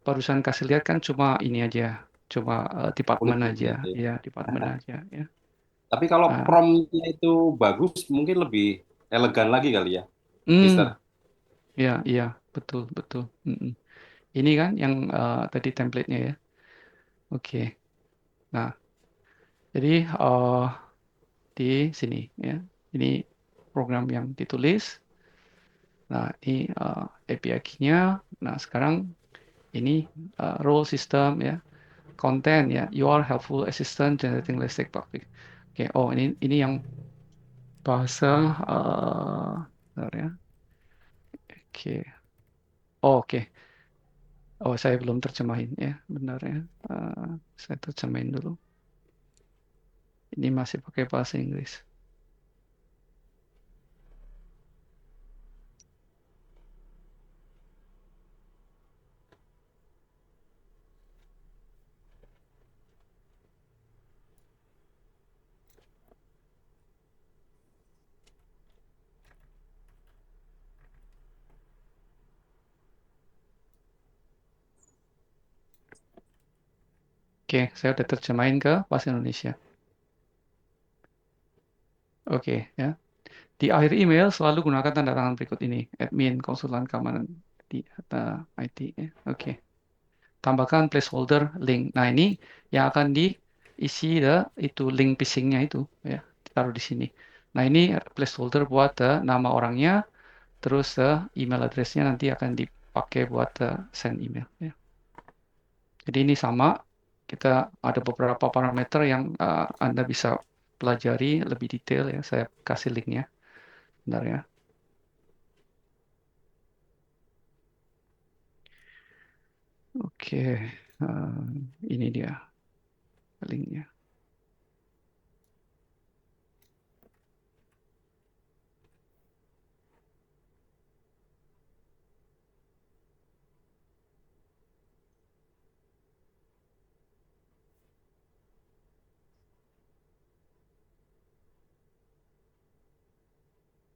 barusan kasih lihat kan cuma ini aja, cuma departemen aja, Politiknya itu. ya departemen aja ya. Tapi kalau Ah, promptnya itu bagus, mungkin lebih elegan lagi kali ya, Mister. hmm, ya, iya, betul, betul. Ini kan yang tadi template-nya ya. Oke. Nah, jadi di sini ya. Ini program yang ditulis. Nah, ini API key-nya. Nah, sekarang ini role system ya, konten ya, you are helpful assistant generating listing public. Oke, oh ini yang bahasa bentar ya. Oke. Oh, oke. Oh, saya belum terjemahin ya, benar ya. Saya terjemahin dulu. Ini masih pakai bahasa Inggris. Oke, saya udah terjemahin ke bahasa Indonesia. Oke, ya. Di akhir email selalu gunakan tanda tangan berikut ini. Admin, konsulan keamanan di IT. Ya. Oke. Tambahkan placeholder link. Nah, ini yang akan isi itu link phishingnya itu ya, taruh di sini. Nah, ini placeholder buat nama orangnya, terus email addressnya nanti akan dipakai buat send email ya. Jadi ini sama, kita ada beberapa parameter yang Anda bisa pelajari lebih detail ya. Saya kasih linknya, bentar ya. Oke, ini dia linknya.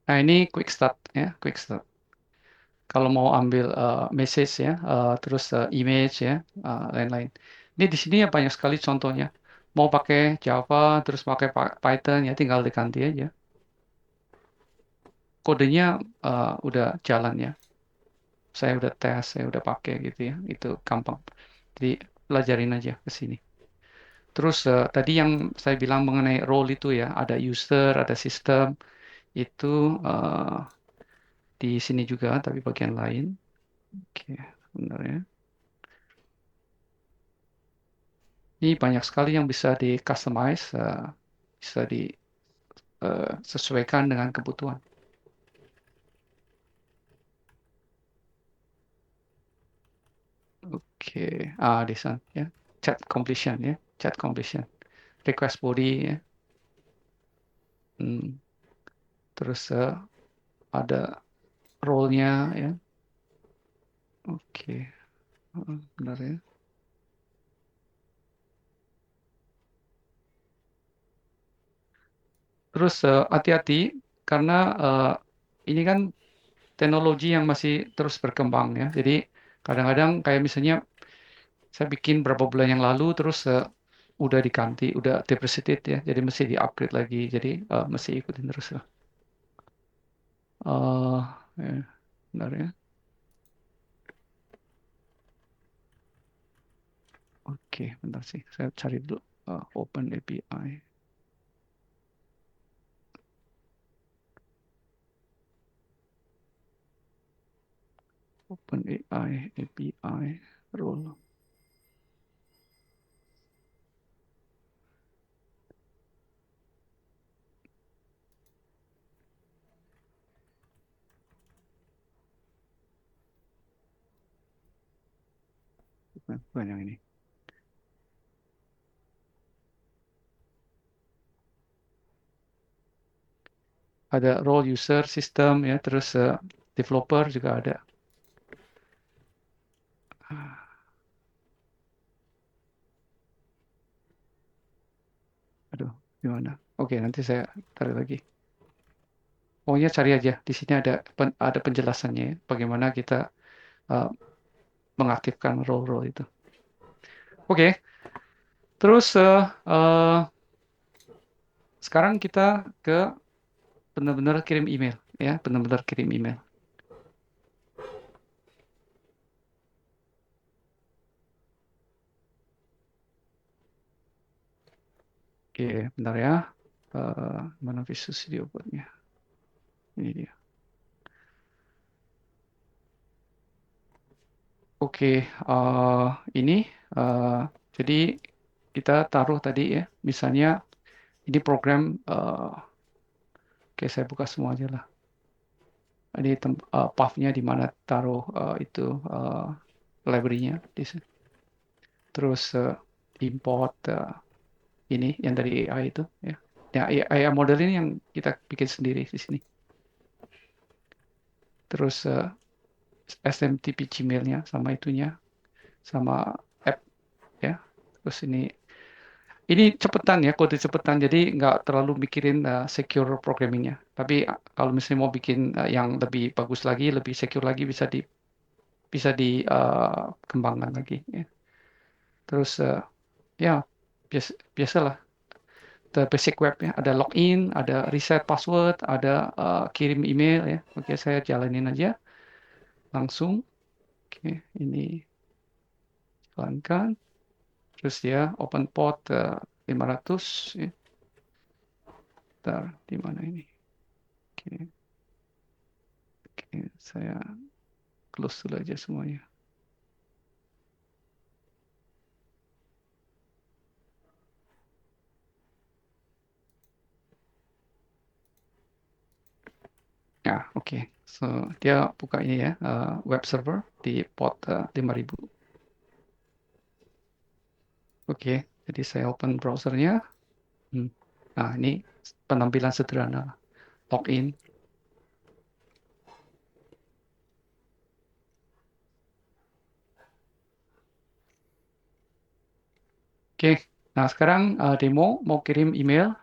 Nah, ini quick start ya, quick start. Kalau mau ambil message ya, terus image ya, lain-lain. Ini di sini ya banyak sekali contohnya. Mau pakai Java, terus pakai Python ya, tinggal diganti aja. Kodenya udah jalan ya. Saya udah tes, saya udah pakai gitu ya. Itu gampang. Jadi pelajarin aja ke sini. Terus tadi yang saya bilang mengenai role itu ya, ada user, ada system, itu eh, di sini juga, tapi bagian lain. Oke, benar ya. Ini banyak sekali yang bisa di customize, bisa disesuaikan dengan kebutuhan. Oke, di sana ya, chat completion ya, chat completion, request body ya. Hmm, Terus ada role-nya ya. Oke, benar ya. Terus hati-hati karena ini kan teknologi yang masih terus berkembang ya. Jadi kadang-kadang kayak misalnya saya bikin berapa bulan yang lalu terus udah diganti, udah depreciated ya. Jadi mesti di-upgrade lagi. Jadi mesti ikutin terus ya. Eh, Bentar ya. Oke, bentar sih. Saya cari dulu Open API. Open AI API rule. Bukan yang ini. Ada role user system ya, terus developer juga ada. Aduh, gimana? Oke, nanti saya tarik lagi. Pokoknya cari aja. Di sini ada penjelasannya ya, bagaimana kita uh, mengaktifkan role-role itu. Oke, terus sekarang kita ke benar-benar kirim email ya, benar-benar kirim email. Oke, bentar ya. Mana Visual Studio Code-nya? Ini dia. Oke, ini jadi kita taruh tadi ya, misalnya ini program, oke saya buka semua aja lah. Ini path-nya di mana taruh itu library-nya di sini. Terus import ini yang dari AI itu ya. Ya, AI model ini yang kita bikin sendiri di sini. Terus SMTP Gmail-nya sama itunya, sama app ya. Terus ini cepetan ya, kode cepetan, jadi nggak terlalu mikirin secure programmingnya. Tapi kalau misalnya mau bikin yang lebih bagus lagi, lebih secure lagi, bisa dikembangkan lagi. Ya. Terus ya biasalah, the basic web ya, ada login, ada reset password, ada kirim email ya. Oke, saya jalanin aja langsung. Oke, ini jalankan. Terus ya open port 500 ya. Bentar, di mana ini? Oke, saya close dulu aja semuanya. Ya, oke. So, dia buka ini ya, web server di port 5000. Oke, jadi saya open browsernya. Nah, ini penampilan sederhana. Login. Oke, nah sekarang demo mau kirim email.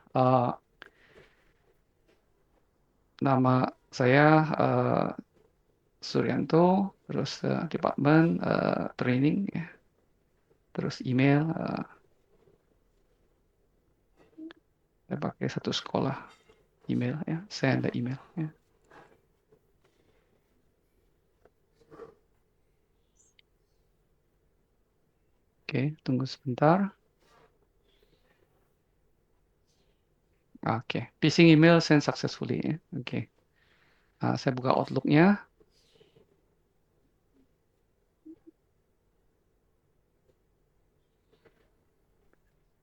Nama saya Suryanto, terus departemen training ya, terus email saya pakai satu sekolah email ya, send the email ya. Oke, tunggu sebentar. Oke, phishing email send successfully ya. Oke, nah, saya buka Outlook-nya.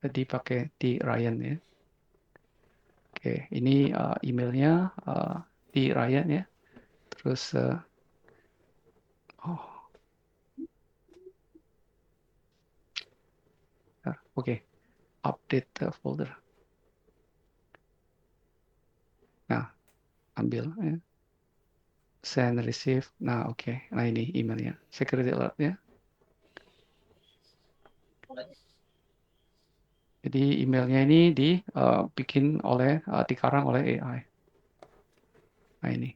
Jadi pakai di Ryan ya. Oke, ini emailnya di Ryan ya. Terus oke, update folder. Nah, ambil ya. Send receive. Nah, oke. Nah, ini emailnya. Security alert ya. Jadi emailnya ini dibikin oleh dikarang oleh AI. Nah, ini.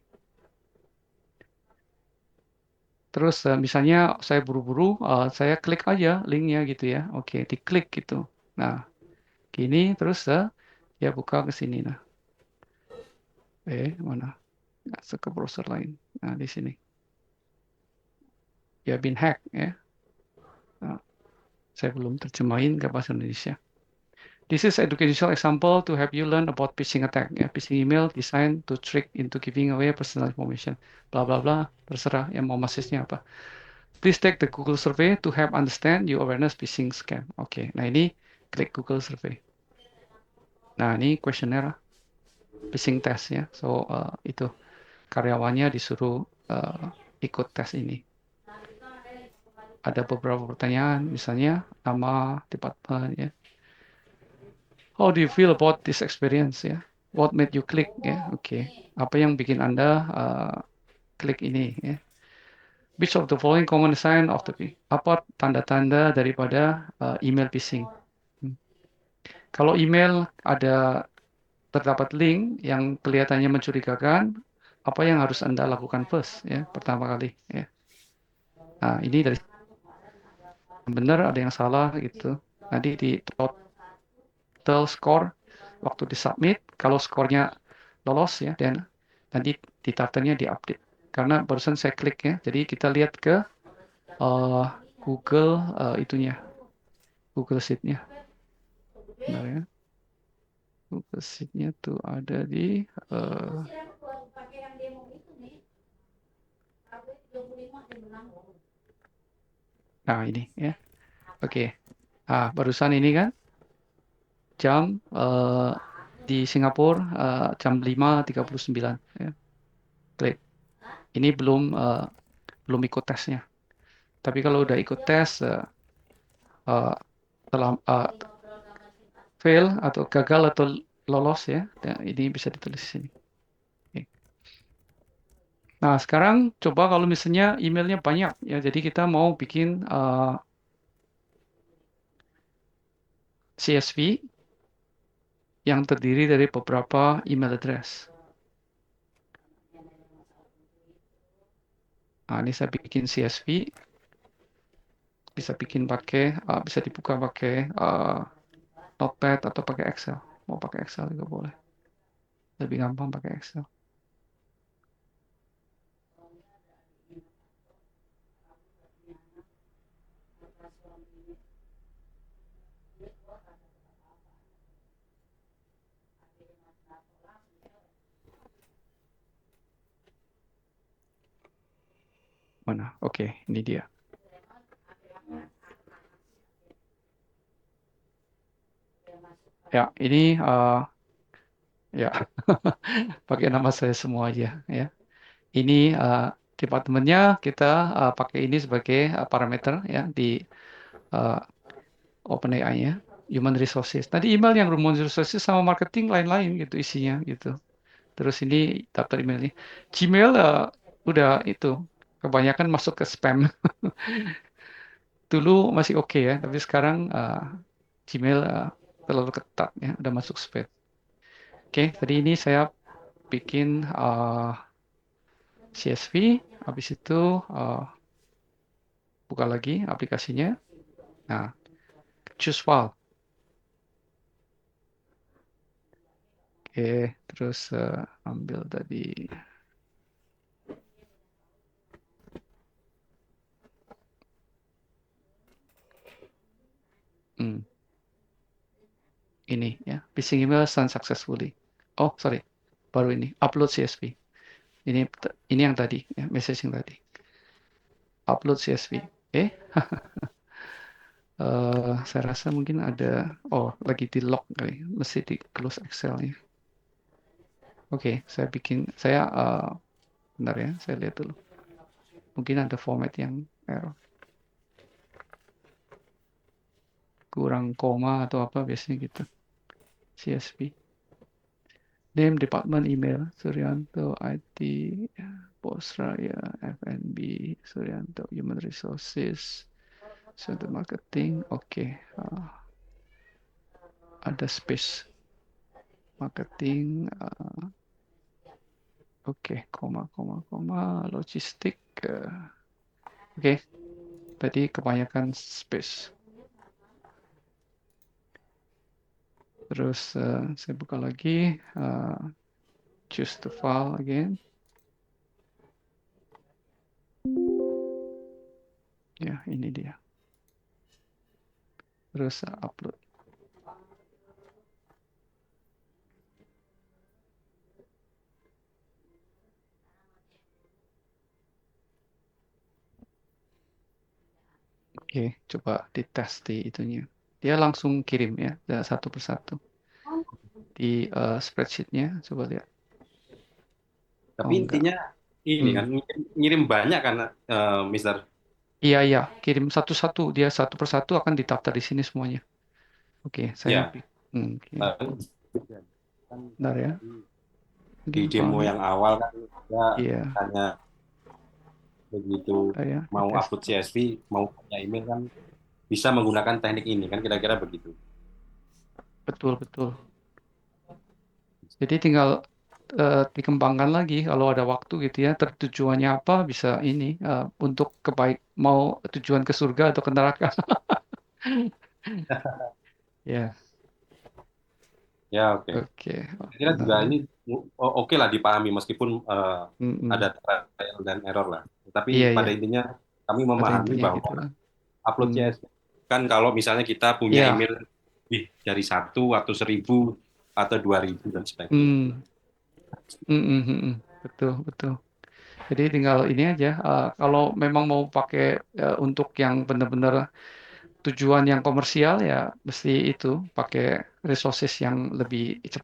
Terus misalnya saya buru-buru, saya klik aja linknya gitu ya. Oke, diklik gitu. Nah, gini terus ya buka ke sini. Nah, mana? Masuk ke browser lain. Nah, di sini. Ya, been hack ya. Nah, saya belum terjemahin ke bahasa Indonesia. This is educational example to help you learn about phishing attack. Ya, phishing email designed to trick into giving away personal information. Bla bla bla. Terserah yang mau masisnya apa. Please take the Google survey to help understand your awareness phishing scam. Oke, nah ini klik Google survey. Nah ini questionnaire phishing test ya. So itu karyawannya disuruh ikut tes ini. Ada beberapa pertanyaan, misalnya nama, departemen ya. How do you feel about this experience ya? What made you click ya? Oke, apa yang bikin Anda klik ini ya? Which of the following common sign of the apa tanda-tanda daripada email phishing? Kalau email terdapat link yang kelihatannya mencurigakan, apa yang harus Anda lakukan first ya, pertama kali ya. Nah, ini dari benar ada yang salah gitu. Nanti di total score waktu di submit, kalau skornya lolos ya, dan nanti di daftarnya di-update. Karena barusan saya klik ya, jadi kita lihat ke Google itunya, Google Sheet-nya. Benar ya. Google Sheet-nya tuh ada di nah ini ya. Oke. Barusan ini kan jam di Singapura jam 5.39 ya. Klik. Ini belum ikut tesnya. Tapi kalau udah ikut tes telah fail atau gagal atau lolos ya. Nah, ini bisa ditulis di sini. Oke. Nah, sekarang coba kalau misalnya emailnya banyak ya. Jadi kita mau bikin CSV yang terdiri dari beberapa email address. Nah, ini saya bikin CSV, bisa dibuka pakai Notepad atau pakai Excel. Mau pakai Excel juga boleh. Lebih gampang pakai Excel. Mana? Oke, ini dia. Ya, ini ya pakai nama saya semua aja ya. Ini departemennya kita pakai ini sebagai parameter ya di uh, OpenAI-nya, Human Resources. Tadi email yang Human Resources sama marketing lain-lain gitu isinya gitu. Terus ini daftar emailnya. Gmail udah itu kebanyakan masuk ke spam. Dulu masih oke ya, tapi sekarang Gmail terlalu ketat ya, udah masuk spam. Oke, tadi ini saya bikin CSV, habis itu buka lagi aplikasinya. Nah, choose file. Oke, terus ambil tadi. Ini ya, phishing email sent successfully. Oh, sorry. Baru ini upload CSV. Ini yang tadi ya, message yang tadi. Upload CSV. Eh, saya rasa mungkin ada lagi di lock kali. Mesti di close Excel-nya. Oke, saya bentar ya, saya lihat dulu. Mungkin ada format yang error. Kurang koma atau apa biasanya gitu. CSV. Name department email Suryanto IT Bosraya FNB Suryanto Human Resources Center Marketing. Oke. Ada space marketing. Oke, koma logistik. Oke. Tadi kebanyakan space. Terus saya buka lagi, choose the file again. Ya, ini dia. Terus upload. Oke, coba dites di itunya. Dia langsung kirim ya, satu persatu. Di spreadsheet-nya, coba lihat. Tapi intinya ini kan ngirim banyak kan, Mister. Iya, kirim satu-satu. Dia satu persatu akan didaftar di sini semuanya. Oke, saya bentar ya. Di demo yang awal kan Iya. hanya begitu mau upload CSV, mau punya email kan bisa menggunakan teknik ini kan, kira-kira begitu. Betul. Jadi tinggal dikembangkan lagi kalau ada waktu gitu ya. Tujuannya apa bisa ini untuk mau tujuan ke surga atau ke neraka. Ya. Ya, oke. Kira juga ini oke lah dipahami meskipun ada trial dan error lah. Tapi pada intinya kami memahami bahwa gitu, upload CSV kan kalau misalnya kita punya email lebih dari 1 atau 1000 atau 2000 dan sebagainya. Betul. Jadi tinggal ini aja. Kalau memang mau pakai untuk yang benar-benar tujuan yang komersial ya mesti itu pakai resources yang lebih cepat.